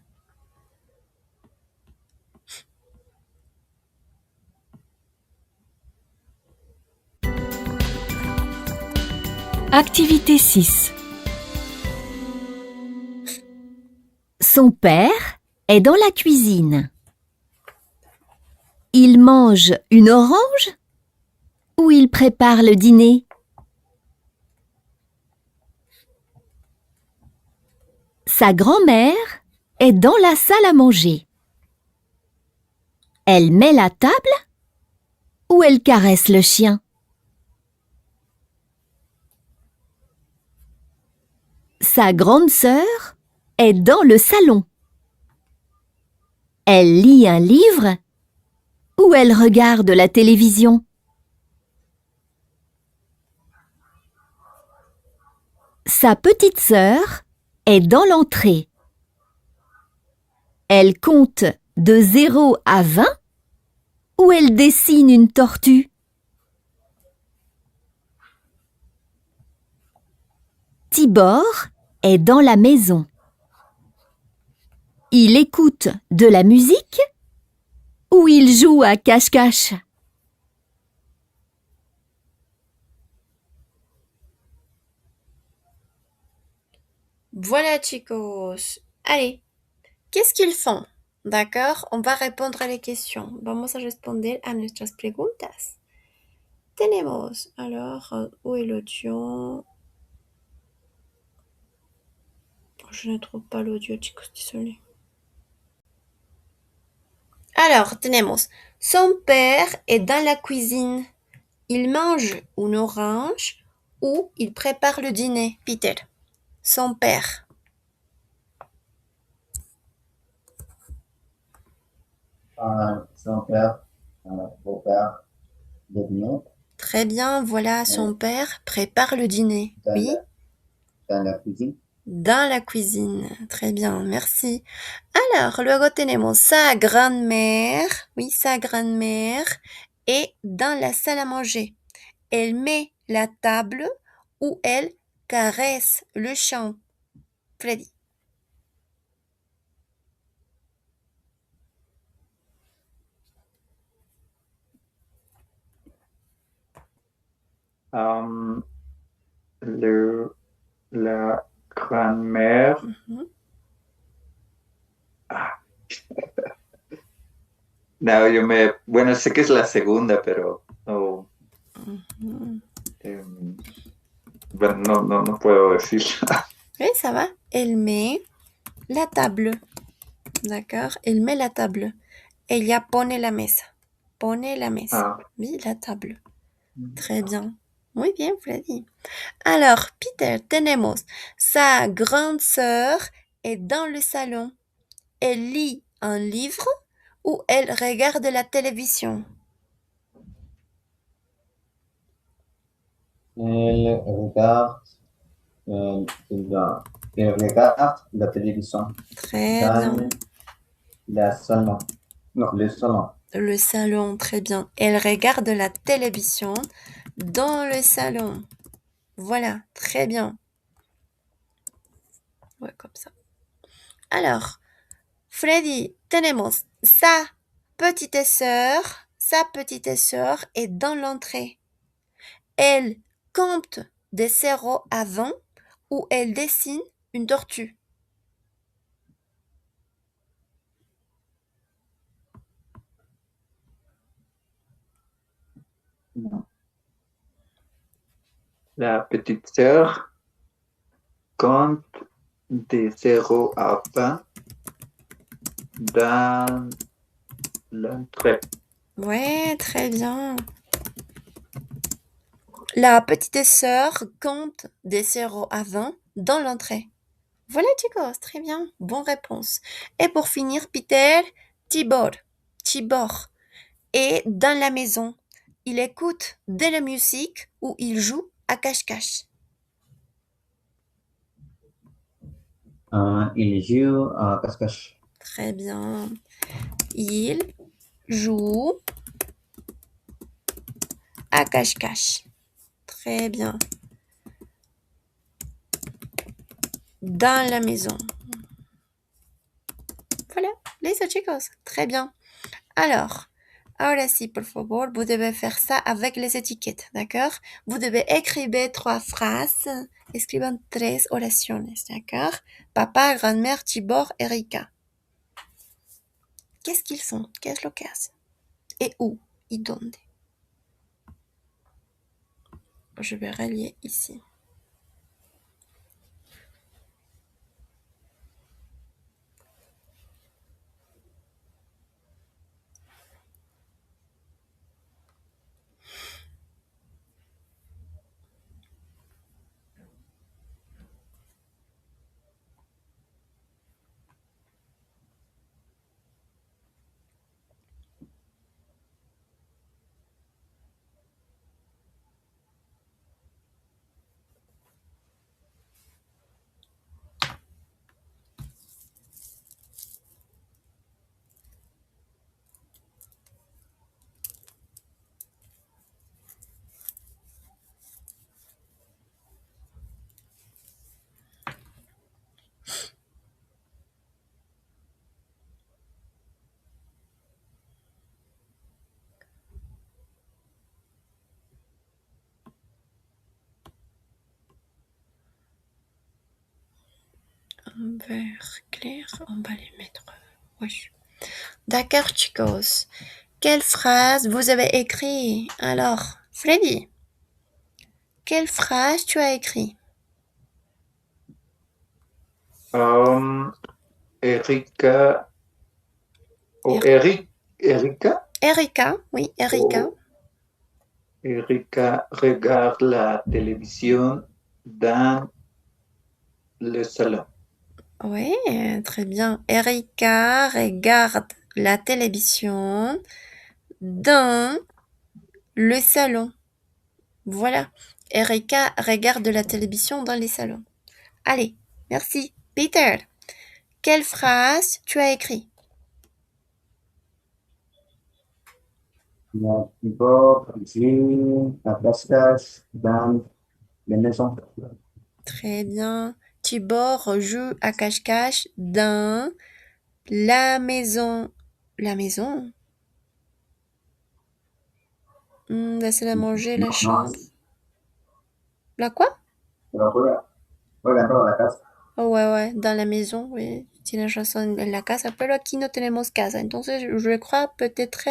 Activité 6. Son père est dans la cuisine. Il mange une orange ou il prépare le dîner? Sa grand-mère est dans la salle à manger. Elle met la table ou elle caresse le chien? Sa grande sœur est dans le salon. Elle lit un livre ou elle regarde la télévision? Sa petite sœur est dans l'entrée. Elle compte de 0 à 20 ou elle dessine une tortue? Tibor est dans la maison. Il écoute de la musique ou il joue à cache-cache? Voilà, chicos. Allez, qu'est-ce qu'ils font? D'accord, on va répondre à les questions. Vamos a responder a nuestras preguntas. Tenemos, alors, où est l'audio? Je ne trouve pas l'audio, chicos, désolé. Alors, tenemos, son père est dans la cuisine. Il mange une orange ou il prépare le dîner, Peter. Son père. Son père, beau-père, de dîner Très bien, voilà, son père prépare le dîner. dans, Oui, dans la cuisine. dans la cuisine. Très bien, merci. Alors, luego tenemos sa grand-mère. Oui, sa grand-mère est dans la salle à manger. Elle met la table ou elle caresse le chien. Freddy. La grand-mère. Mhm. No, bueno, sé que es la segunda, pero no, Mhm. bueno, no puedo decirla. Oui, ça va. Elle met la table. D'accord? Elle met la table. Ella pone la mesa. Pone la mesa. Ah. Oui, la table. Très bien. Muy bien, Freddy. Alors, Peter, tenemos. Sa grande sœur est dans le salon. Elle lit un livre ou elle regarde la télévision. Elle regarde, elle regarde la télévision Très dans bien. le salon. Non, le salon. Le salon, très bien. Elle regarde la télévision dans le salon. Voilà, très bien. Ouais, comme ça. Alors, Freddy, tenemos sa petite sœur. Sa petite sœur est dans l'entrée. Elle compte de 0 à 20 ou elle dessine une tortue. La petite sœur compte de 0 à 20 dans l'entrée. Ouais, très bien. La petite sœur compte de 0 à 20 dans l'entrée. Voilà, chicos, très bien. Bonne réponse. Et pour finir, Peter, Tibor. Tibor est dans la maison. Il écoute de la musique ou il joue à cache-cache. Il joue à cache-cache. Très bien. Il joue à cache-cache. Très bien. Dans la maison. Voilà, listo chicos. Très bien. Alors, ahora sí, por favor, vous devez faire ça avec les étiquettes, d'accord? Vous devez écrire 3 phrases. Escriban 3 oraciones, d'accord? Papa, grand-mère, Tibor, Erika. Qu'est-ce qu'ils sont? Qu'est-ce lo que hacen? Et où? Y donde? Je vais relier ici. Un vert clair, on va les mettre. Oui. D'accord, chicos. Quelle phrase vous avez écrit? Alors, Freddy, quelle phrase tu as écrit? Erika o Erika. Erika, oui, Erika. Erika regarde la télévision dans le salon. Oui, très bien. Erika regarde la télévision dans le salon. Voilà. Erika regarde la télévision dans les salons. Allez, merci. Peter, quelle phrase tu as écrit? Tibor cuisine à cache-cache dans la maison. Très bien. Tibor joue à cache-cache dans la maison. La maison? La salle à manger, la chambre. La quoi? Pero juega en toda la casa. Oh, ouais, dans la maison, oui. Tienes razón, en la casa, pero aquí no tenemos casa. Entonces, je crois peut-être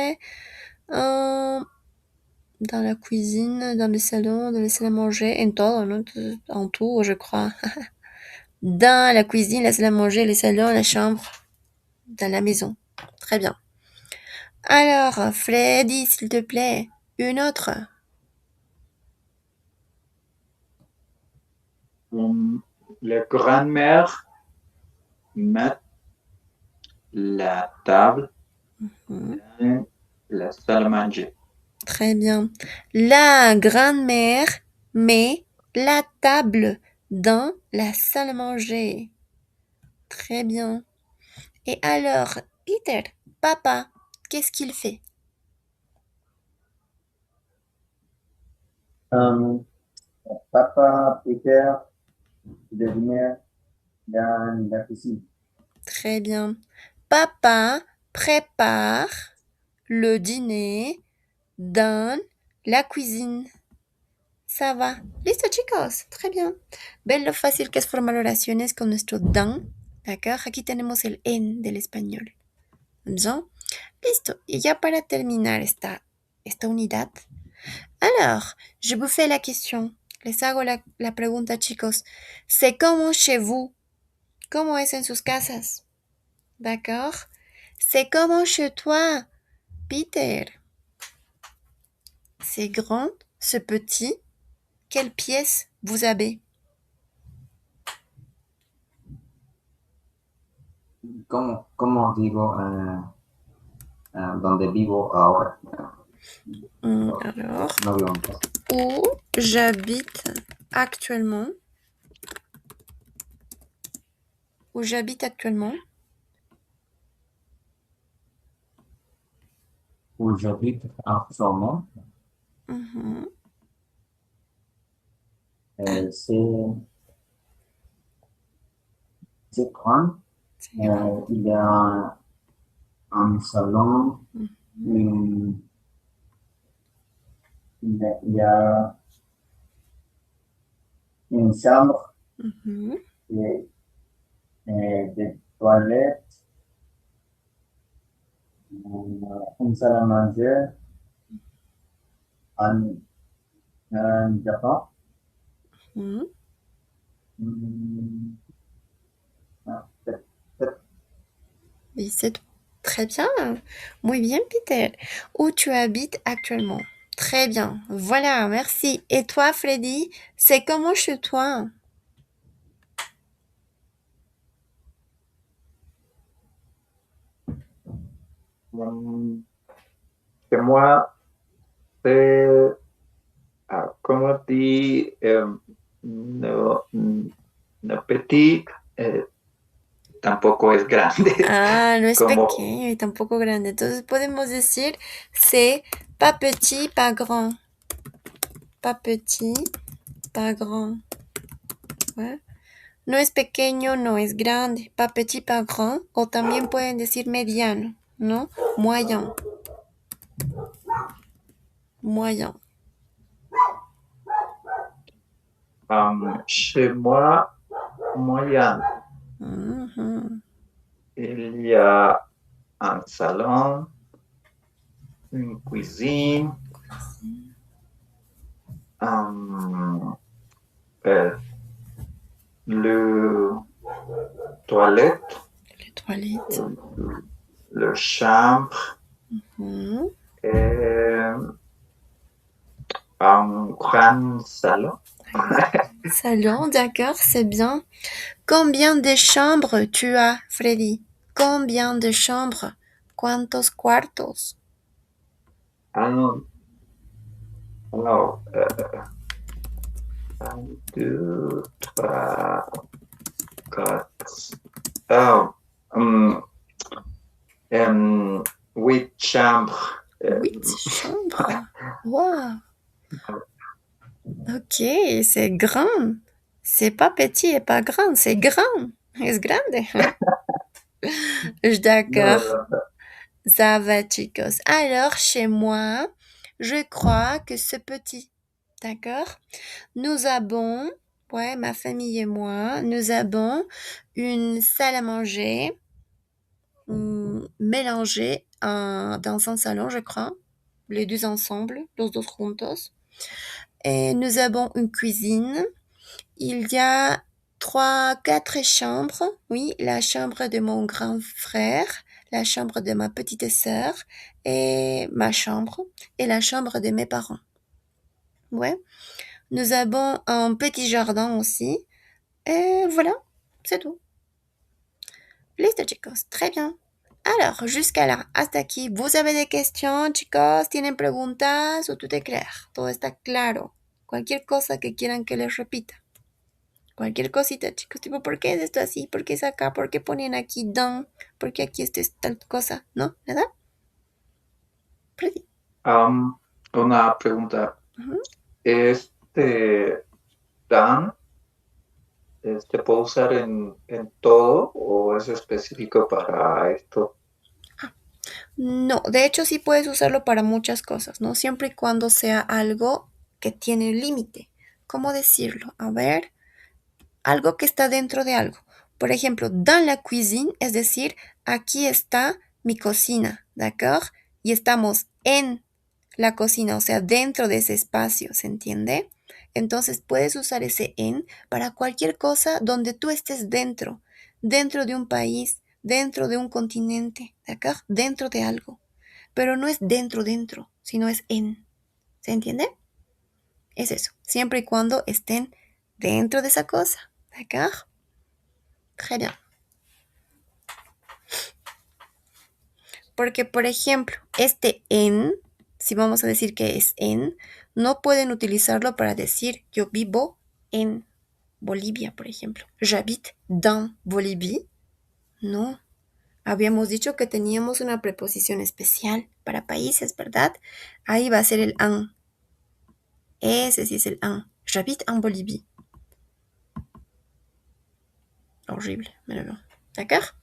dans la cuisine, dans le salon, dans la salle à manger, en todo, ¿no? En tout, je crois. Dans la cuisine, la salle à manger, le salon, la chambre, dans la maison. Très bien. Alors, Freddy, s'il te plaît, une autre. La grand-mère met la table dans la salle à manger. Très bien. La grand-mère met la table dans la salle à manger. Très bien. Et alors, Peter, papa, qu'est-ce qu'il fait? Papa prepare le dîner dans la cuisine. Très bien. Papa prépare le dîner dans la cuisine. Ça va. Listo, chicos. Très bien. ¿Ven lo fácil que es formar oraciones con nuestro dan? D'accord. Aquí tenemos el en del español. Bien. Listo. Y ya para terminar esta unidad. Alors, je vous fais la question. Les hago la pregunta, chicos. C'est comment chez vous? ¿Cómo es en sus casas? D'accord. C'est comment chez toi, Peter? C'est grand, c'est petit. Quelle pièce vous avez? ¿Cómo digo donde vivo ahora? Alors, No vivo en casa. où j'habite actuellement? Où j'habite actuellement? où j'habite en ce moment. Mhm. Euh, c'est c'est grand. C'est grand. Il y a un salon, Mhm. une- il y a une chambre Mhm. et, des toilettes, une salle à manger, un, un Japon. Mhm. Hmm, ah, peut-être Et c'est tout. Très bien. Muy bien, Peter. Où tu habites actuellement? Très bien. Voilà, merci. Et toi, Freddy, c'est comment chez toi? Mm, Chez moi, c'est, comme on dit, no, no petit, tampoco es grande. Ah, no es Como, pequeño y tampoco grande. Entonces podemos decir, c'est pas petit, pas grand. Pas petit, pas grand. Ouais. No es pequeño, no es grande. Pas petit, pas grand. O también pueden decir mediano, ¿no? Moyen. Moyen. chez moi, moyen, Mhm. il y a un salon, une cuisine, um, euh, le toilette, Les toilettes. le chambre, Mhm. et un grand salon. Salon, d'accord, c'est bien. Combien de chambres tu as, Freddy? Combien de chambres? ¿Cuántos cuartos? Alors, 1, 2, 3, 4. Oh, um, 8 chambres. 8 chambres. Wow. Ok, c'est grand. C'est pas petit et pas grand, c'est grand. Es grande. No, D'accord. no, Ça va, chicos. Alors, chez moi, je crois que c'est petit. D'accord? Nous avons, ouais, ma famille et moi, nous avons une salle à manger mélangée dans un salon, je crois. Les deux ensemble, los dos juntos. Et nous avons une cuisine. Il y a 3, 4 chambres. Oui, la chambre de mon grand frère, la chambre de ma petite sœur et ma chambre et la chambre de mes parents. Ouais. Nous avons un petit jardin aussi. Et voilà, c'est tout. Listo, chicos. Très bien. Alors, jusqu'à là, hasta aquí. ¿Vous avez des questions, chicos? ¿Tienen preguntas o todo es claro? Todo está claro. Cualquier cosa que quieran que les repita. Cualquier cosita, chicos, tipo, ¿por qué es esto así? ¿Por qué es acá? ¿Por qué ponen aquí down? ¿Por qué aquí esto es tal cosa? ¿No? ¿Nada? Pretty. una pregunta. Ujú. Este Dan, ¿se puede usar en todo o es específico para esto? No, de hecho sí puedes usarlo para muchas cosas, ¿no? Siempre y cuando sea algo que tiene límite. ¿Cómo decirlo? A ver, algo que está dentro de algo. Por ejemplo, dans la cuisine, es decir, aquí está mi cocina, ¿d'accord? Y estamos en la cocina, o sea, dentro de ese espacio, ¿se entiende? Entonces puedes usar ese en para cualquier cosa donde tú estés dentro, dentro de un país, dentro de un continente, ¿d'accord? Dentro de algo. Pero no es dentro, sino es en. ¿Se entiende? Es eso, siempre y cuando estén dentro de esa cosa, ¿d'accord? Très bien. Porque, por ejemplo, este en, si vamos a decir que es en, no pueden utilizarlo para decir yo vivo en Bolivia, por ejemplo. J'habite dans Bolivie. No. Habíamos dicho que teníamos una preposición especial para países, ¿verdad? Ahí va a ser el en. Ese sí es el en. J'habite en Bolivie. Horrible, mais non. D'accord?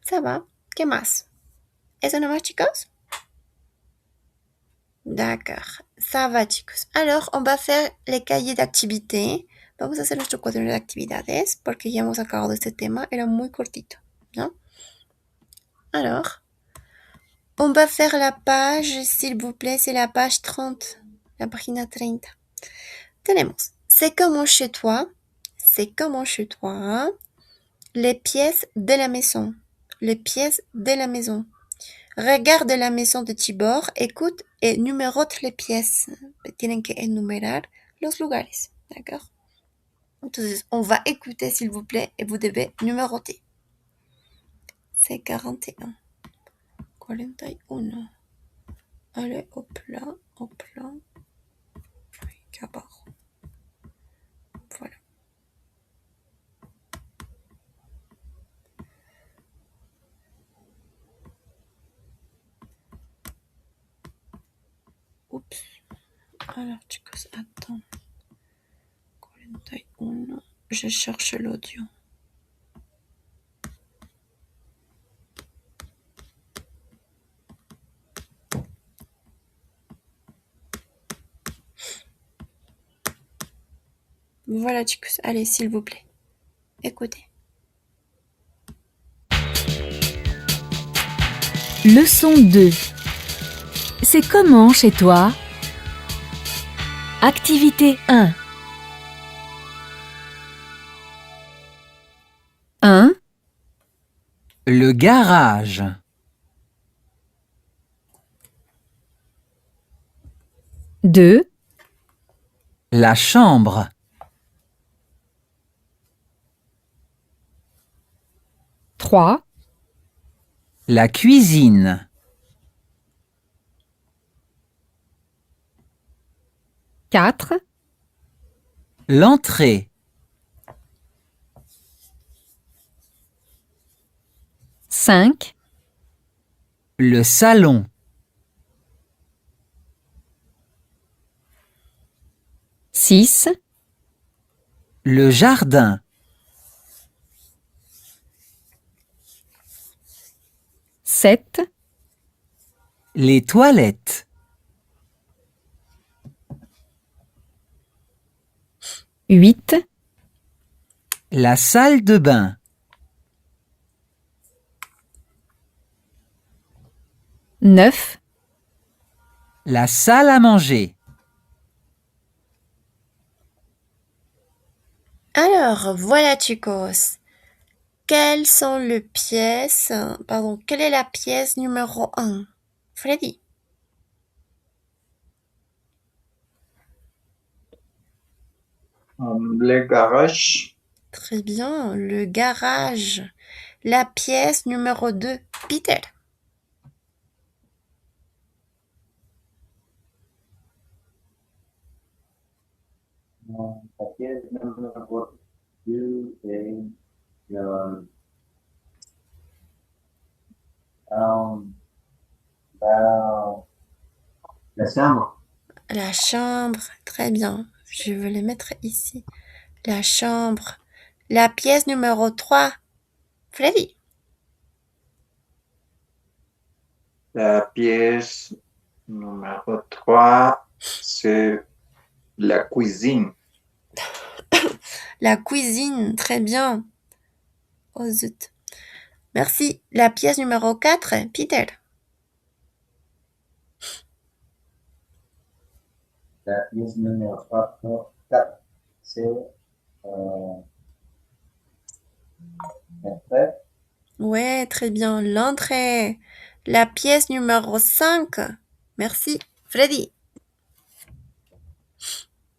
Ça va. ¿Qué más? ¿Eso nomás, chicos? D'accord. Ça va, chicos. Alors, on va faire les cahiers d'activités. Vamos a hacer nuestro cuaderno de actividades porque ya hemos acabado este tema. Era muy cortito. ¿No? Alors, on va faire la page, s'il vous plaît. C'est la page 30. La página 30. Tenemos. C'est comment chez toi. C'est comment chez toi. Les pièces de la maison. Les pièces de la maison. Regarde la maison de Tibor, écoute et numérote les pièces. Tienen que enumerar los lugares, d'accord? Entonces, on va écouter s'il vous plaît et vous devez numéroter. C'est 41. 41. Allez, hop là, hop là. D'abord. Voilà. Oups. Alors, chicos, attends. 41. Je cherche l'audio. Voilà, chicos. Allez, s'il vous plaît. Écoutez. Leçon 2. C'est comment chez toi? Activité 1. 1, Le garage. 2, La chambre. 3, La cuisine. 4, L'entrée. 5, Le salon. 6, Le jardin. 7, Les toilettes. 8, La salle de bain. 9, La salle à manger. Alors, voilà, chicos. Quelles sont les pièces? Pardon, quelle est la pièce numéro 1? Freddy. Le garage. Très bien, le garage. La pièce numéro 2, Peter. La pièce numéro 2 est le, la, la chambre. La chambre, très bien. Je vais le mettre ici. La chambre. La pièce numéro 3, Freddy. La pièce numéro 3, c'est la cuisine. La cuisine, très bien. Oh zut. Merci. La pièce numéro 4, Peter. La pièce numéro 4, c'est l'entrée. Ouais, très bien. L'entrée. La pièce numéro 5. Merci. Freddy.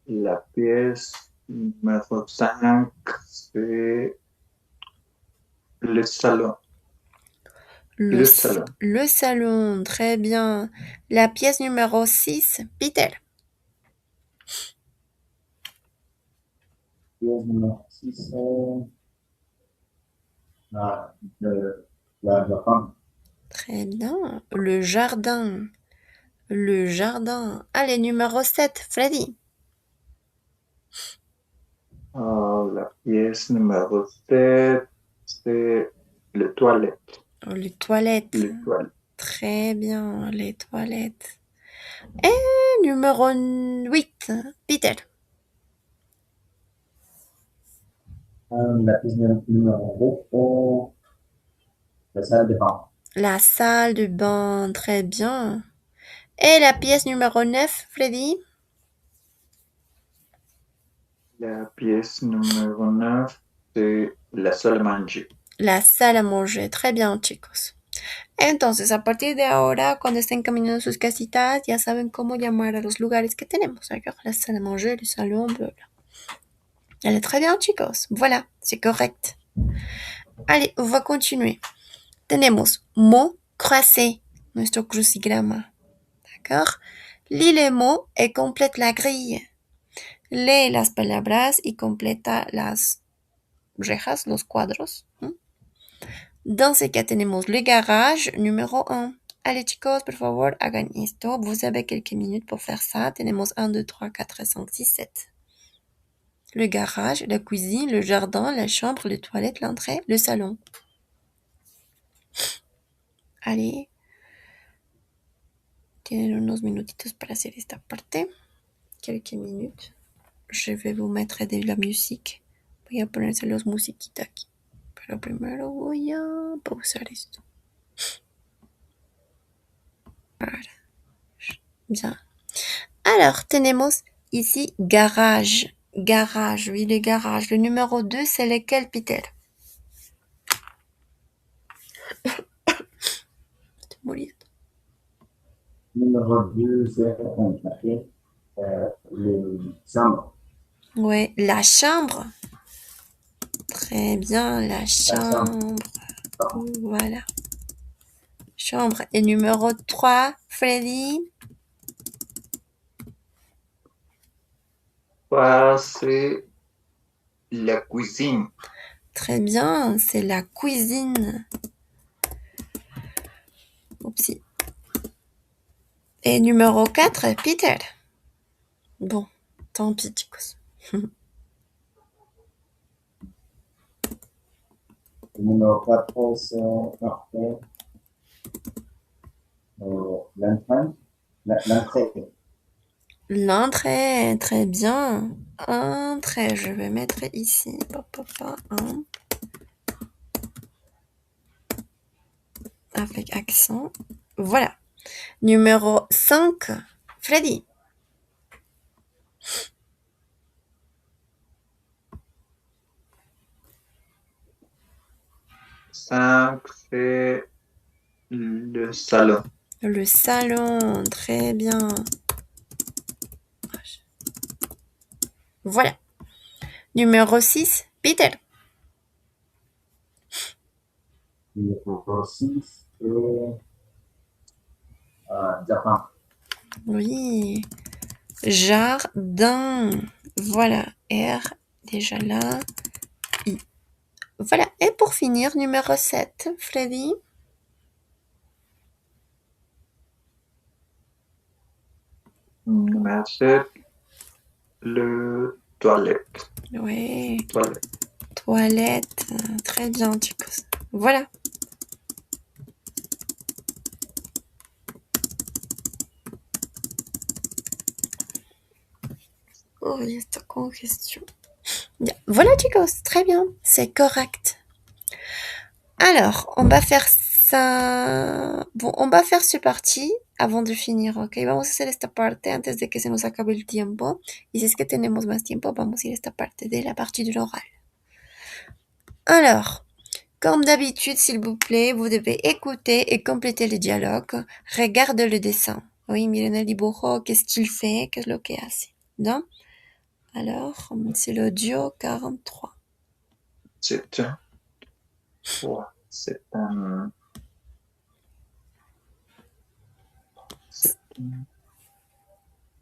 La pièce numéro 5, c'est le salon. Le salon. Le salon, très bien. La pièce numéro 6, Peter. Pièce numéro 6, c'est le la femme. Très bien. Le jardin. Le jardin. Allez, numéro 7, Freddy. La pièce numéro 7, c'est les toilettes. Les toilettes. Les toilettes. Très bien, les toilettes. Et numéro 8, Peter. La pièce numéro 8, la salle de bain. La salle de bain, très bien. Et la pièce numéro 9, Freddy? La pièce numéro 9, c'est la salle à manger. La salle a manger, très bien, chicos. Entonces, a partir de ahora, cuando estén caminando en sus casitas, ya saben cómo llamar a los lugares que tenemos, d'accord? La salle à manger, le salon, blablabla. Elle est très bien, chicos. Voilà, c'est correct. Allez, on va continuer. Tenemos mot croisé, nuestro crucigrama. D'accord? Lee les mots et complète la grille. Lee las palabras y completa las rejas, los cuadros. Dans ce cas, tenemos le garage numéro 1. Allez, chicos, por favor, hagan esto. Vous avez quelques minutes pour faire ça. Tenemos 1, 2, 3, 4, 5, 6, 7. Le garage, la cuisine, le jardin, la chambre, les toilettes, l'entrée, le salon. Allez. Tienen unos minutitos para hacer esta parte. Quelques minutes. Je vais vous mettre de la musique. Voy a ponerse los musiquitas aquí. Pero primero voy a pausar esto. Voilà. Bien. Alors, tenemos ici garage. Garage, oui, les garages. Le numéro 2, c'est lequel, Peter? Estoy muriendo. Numéro 2, c'est le chambre. Ouais, la chambre. Très bien, la chambre. Voilà. Chambre. Et numéro 3, Freddy? C'est la cuisine. Très bien, c'est la cuisine. Oupsie. Et numéro 4, Peter. Bon, tant pis, chicos. Numéro 4, c'est l'entrée. L'entrée, très bien. Entrée, je vais mettre ici. Un. Avec accent. Voilà. Numéro 5, Freddy. Cinq, c'est le salon. Le salon, très bien. Voilà. Numéro 6, Peter. Numéro 6, c'est Japon. Oui. Jardin. Voilà. R, déjà là. I. Voilà. Et pour finir, numéro 7, Freddy. Numéro 7, le toilette. Oui. Toilette. Toilette. Très bien, chicos. Voilà. Oh, il y a cette congestion. Bien. Voilà, chicos. Très bien. C'est correct. Alors, on va faire ça. Bon, on va faire ce parti avant de finir, ¿ok? Vamos a hacer esta parte antes de que se nos acabe el tiempo. Y si es que tenemos más tiempo, vamos a ir a esta parte de la partie de l'oral. Alors, comme d'habitude, s'il vous plaît, vous devez écouter et compléter le dialogue. Regarde le dessin. Oui, miren el dibujo, qu'est-ce qu'il fait, qu'est-ce lo que hace, ¿no? Alors, c'est l'audio 43. C'est un. Ouais, c'est un.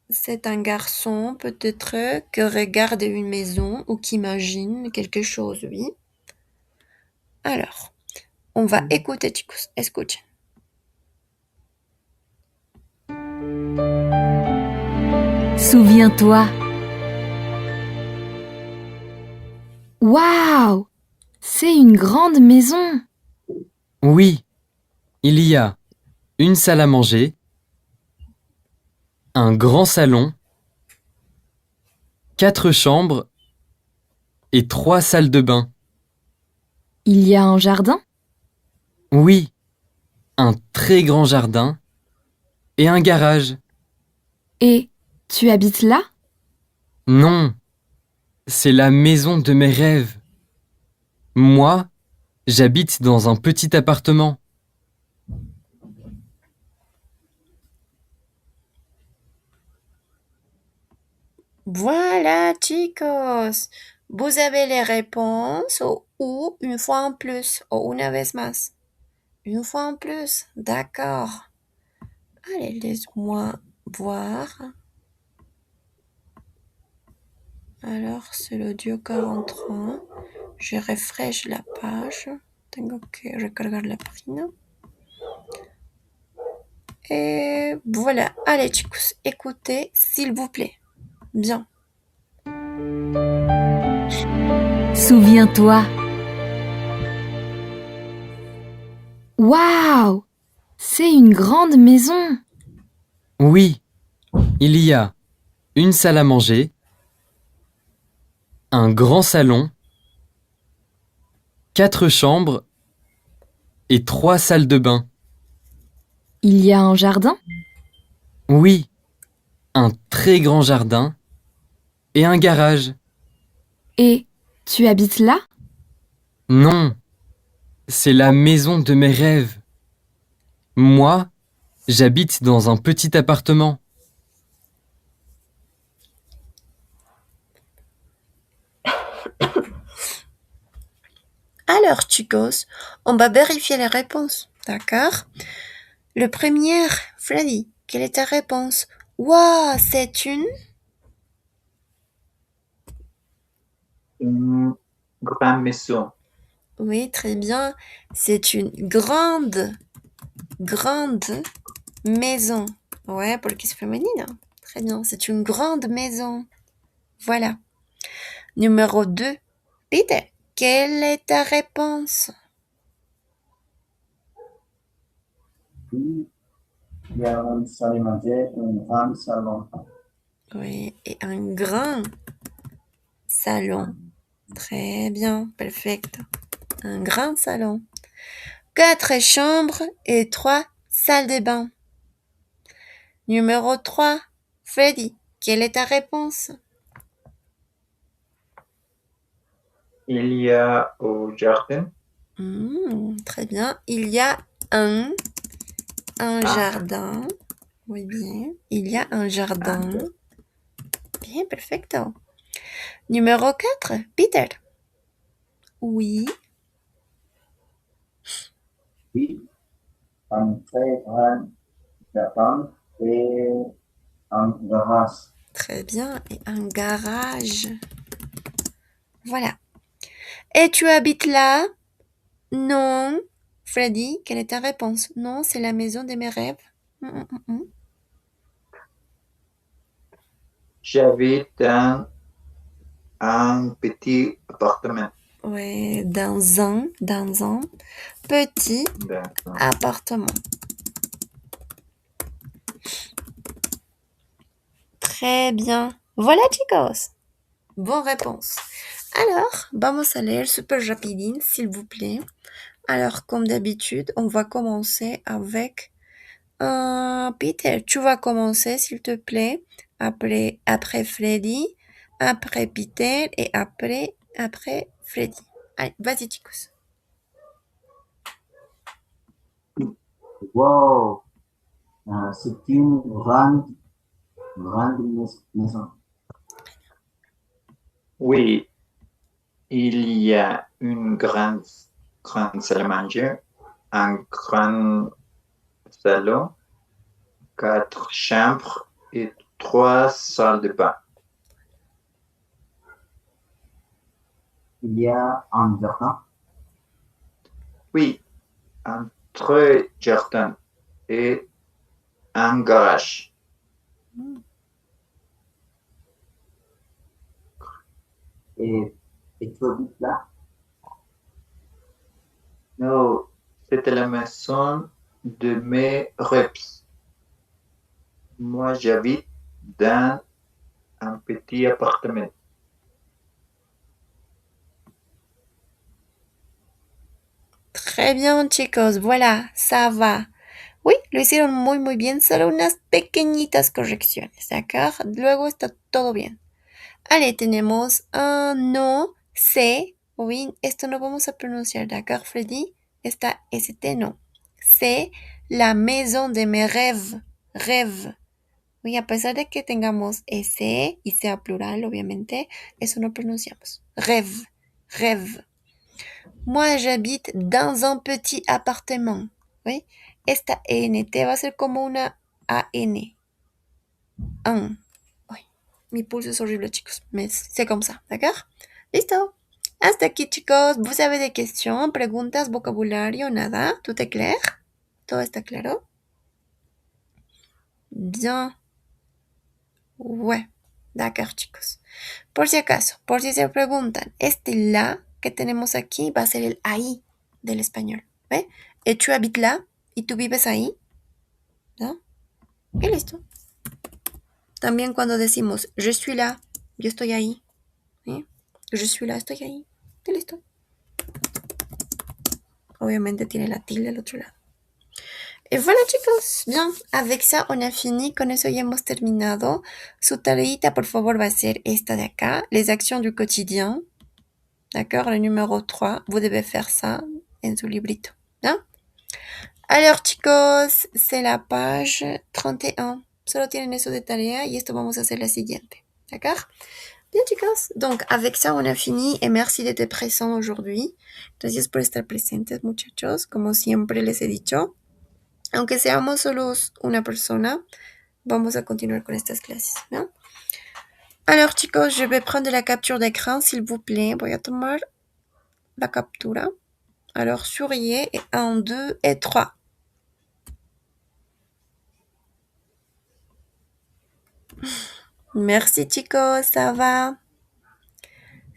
C'est un garçon, peut-être, qui regarde une maison ou qui imagine quelque chose, oui. Alors, On va écouter, chicos. Escuchen. Souviens-toi. Waouh! C'est une grande maison. Oui, il y a une salle à manger, un grand salon, 4 chambres et 3 salles de bain. Il y a un jardin? Oui, un très grand jardin et un garage. Et tu habites là? Non, c'est la maison de mes rêves. Moi, j'habite dans un petit appartement. Voilà, chicos. Vous avez les réponses ou une fois en plus ou una vez más. Une fois en plus, d'accord. Allez, laisse-moi voir. Alors, c'est l'audio 43. Je refresh la page. Tengo que recargar la página. Et voilà. Allez, chicos, écoutez, s'il vous plaît. Bien. Souviens-toi. Waouh! C'est une grande maison. Oui, il y a une salle à manger, un grand salon, 4 chambres et 3 salles de bain. Il y a un jardin? Oui, un très grand jardin et un garage. Et tu habites là? Non, c'est la maison de mes rêves. Moi, j'habite dans un petit appartement. Alors, chicos, on va vérifier les réponses. D'accord? Le premier, Freddy, quelle est ta réponse? Waouh, c'est Une grande maison. Oui, très bien. C'est une grande maison. Ouais, pour le qui c'est féminine. Très bien. C'est une grande maison. Voilà. Numéro 2. Peter, quelle est ta réponse? Oui, il y a une salle à manger, un grand salon. Oui, et un grand salon. Très bien, perfecto. Un grand salon. 4 chambres et 3 salles de bain. Numéro 3. Freddy, quelle est ta réponse? Il y a au jardin. Très bien. Il y a un jardin. Oui, bien. Il y a un jardin. Bien, perfecto. Numéro 4. Peter. Oui. Oui, un très grand jardin et un garage. Très bien. Et un garage. Voilà. Et tu habites là? Non. Freddy, quelle est ta réponse? Non, c'est la maison de mes rêves. J'habite dans un petit appartement. Ouais, dans un petit D'accord. appartement. Très bien. Voilà, chicos. Bonne réponse. Alors, vamos a leer super rapidine, s'il vous plaît. Alors, comme d'habitude, on va commencer avec Peter. Tu vas commencer, s'il te plaît. Après Freddy, après Peter et après Freddy. Allez, vas-y, chicos. Wow, c'est une grande maison. Oui, il y a une grande salle à manger, un grand salon, 4 chambres et 3 salles de bain. Il y a un jardin. Oui, entre jardin et un garage. Et tu habites là? Non, c'était la maison de mes rêves. Moi, j'habite dans un petit appartement. Très bien, chicos. Voilà, ça va. Oui, lo hicieron muy bien. Solo unas pequeñitas correcciones, ¿de acuerdo? Luego está todo bien. Allez, tenemos no, sé. Oui, esto no vamos a pronunciar, ¿de acuerdo, Freddy? Esta ST no. C'est la maison de mes rêves. Rêve. Oui, a pesar de que tengamos ese y sea plural, obviamente, eso no pronunciamos. Rêve. Rêve. Moi, j'habite dans un petit appartement. Oui, esta ENT va a ser como una AN. Un. Uy, mi pulso es horrible, chicos. Mais c'est comme ça, d'accord? Listo. Hasta aquí, chicos. ¿Vous avez des questions, preguntas, vocabulario, nada? ¿Tout est clair? ¿Todo está claro? Bien. Ouais. D'accord, chicos. Por si acaso, por si se preguntan, este la que tenemos aquí va a ser el ahí del español. ¿Ve? Et tu habites là, y tú vives ahí. ¿No? Y listo. También cuando decimos je suis là, yo estoy ahí. ¿Sí? Je suis là, estoy ahí. Y listo. Obviamente tiene la tilde al otro lado. Et voilà, chicos. Bien, avec ça, on a fini. Con eso ya hemos terminado. Su tareita, por favor, va a ser esta de acá. Les actions du quotidien. D'accord? Le numéro 3. Vous devez faire ça en su librito. ¿No? Alors, chicos, c'est la page 31. Solo tienen eso de tarea y esto vamos a hacer la siguiente. D'accord? Bien, chicos. Donc, avec ça, on a fini. Et merci d'être présents aujourd'hui. Gracias por estar presentes, muchachos. Como siempre les he dicho. Aunque seamos solos una persona, vamos a continuar con estas clases, ¿no? Alors, chicos, je vais prendre la capture d'écran, s'il vous plaît. Voy a tomar la captura. Alors, souriez. Et 1, 2 et 3. Merci, chicos. Ça va?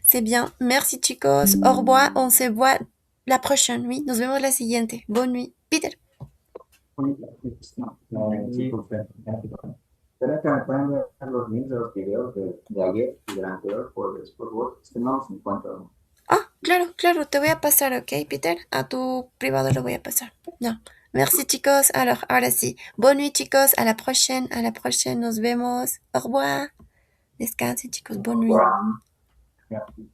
C'est bien. Merci, chicos. Au revoir. On se voit la prochaine. Oui, nos vemos la siguiente. Bonne nuit. Peter. ¿Será que me pueden ver los links de los videos de ayer y del anterior por Word? Es que no los encuentro. Ah, claro, claro. Te voy a pasar, ¿ok, Peter? A tu privado lo voy a pasar. No. Merci, chicos. Alors, ahora sí. Bonne nuit, chicos. A la prochaine. A la prochaine. Nos vemos. Au revoir. Descansen, chicos. Bonne nuit. Merci.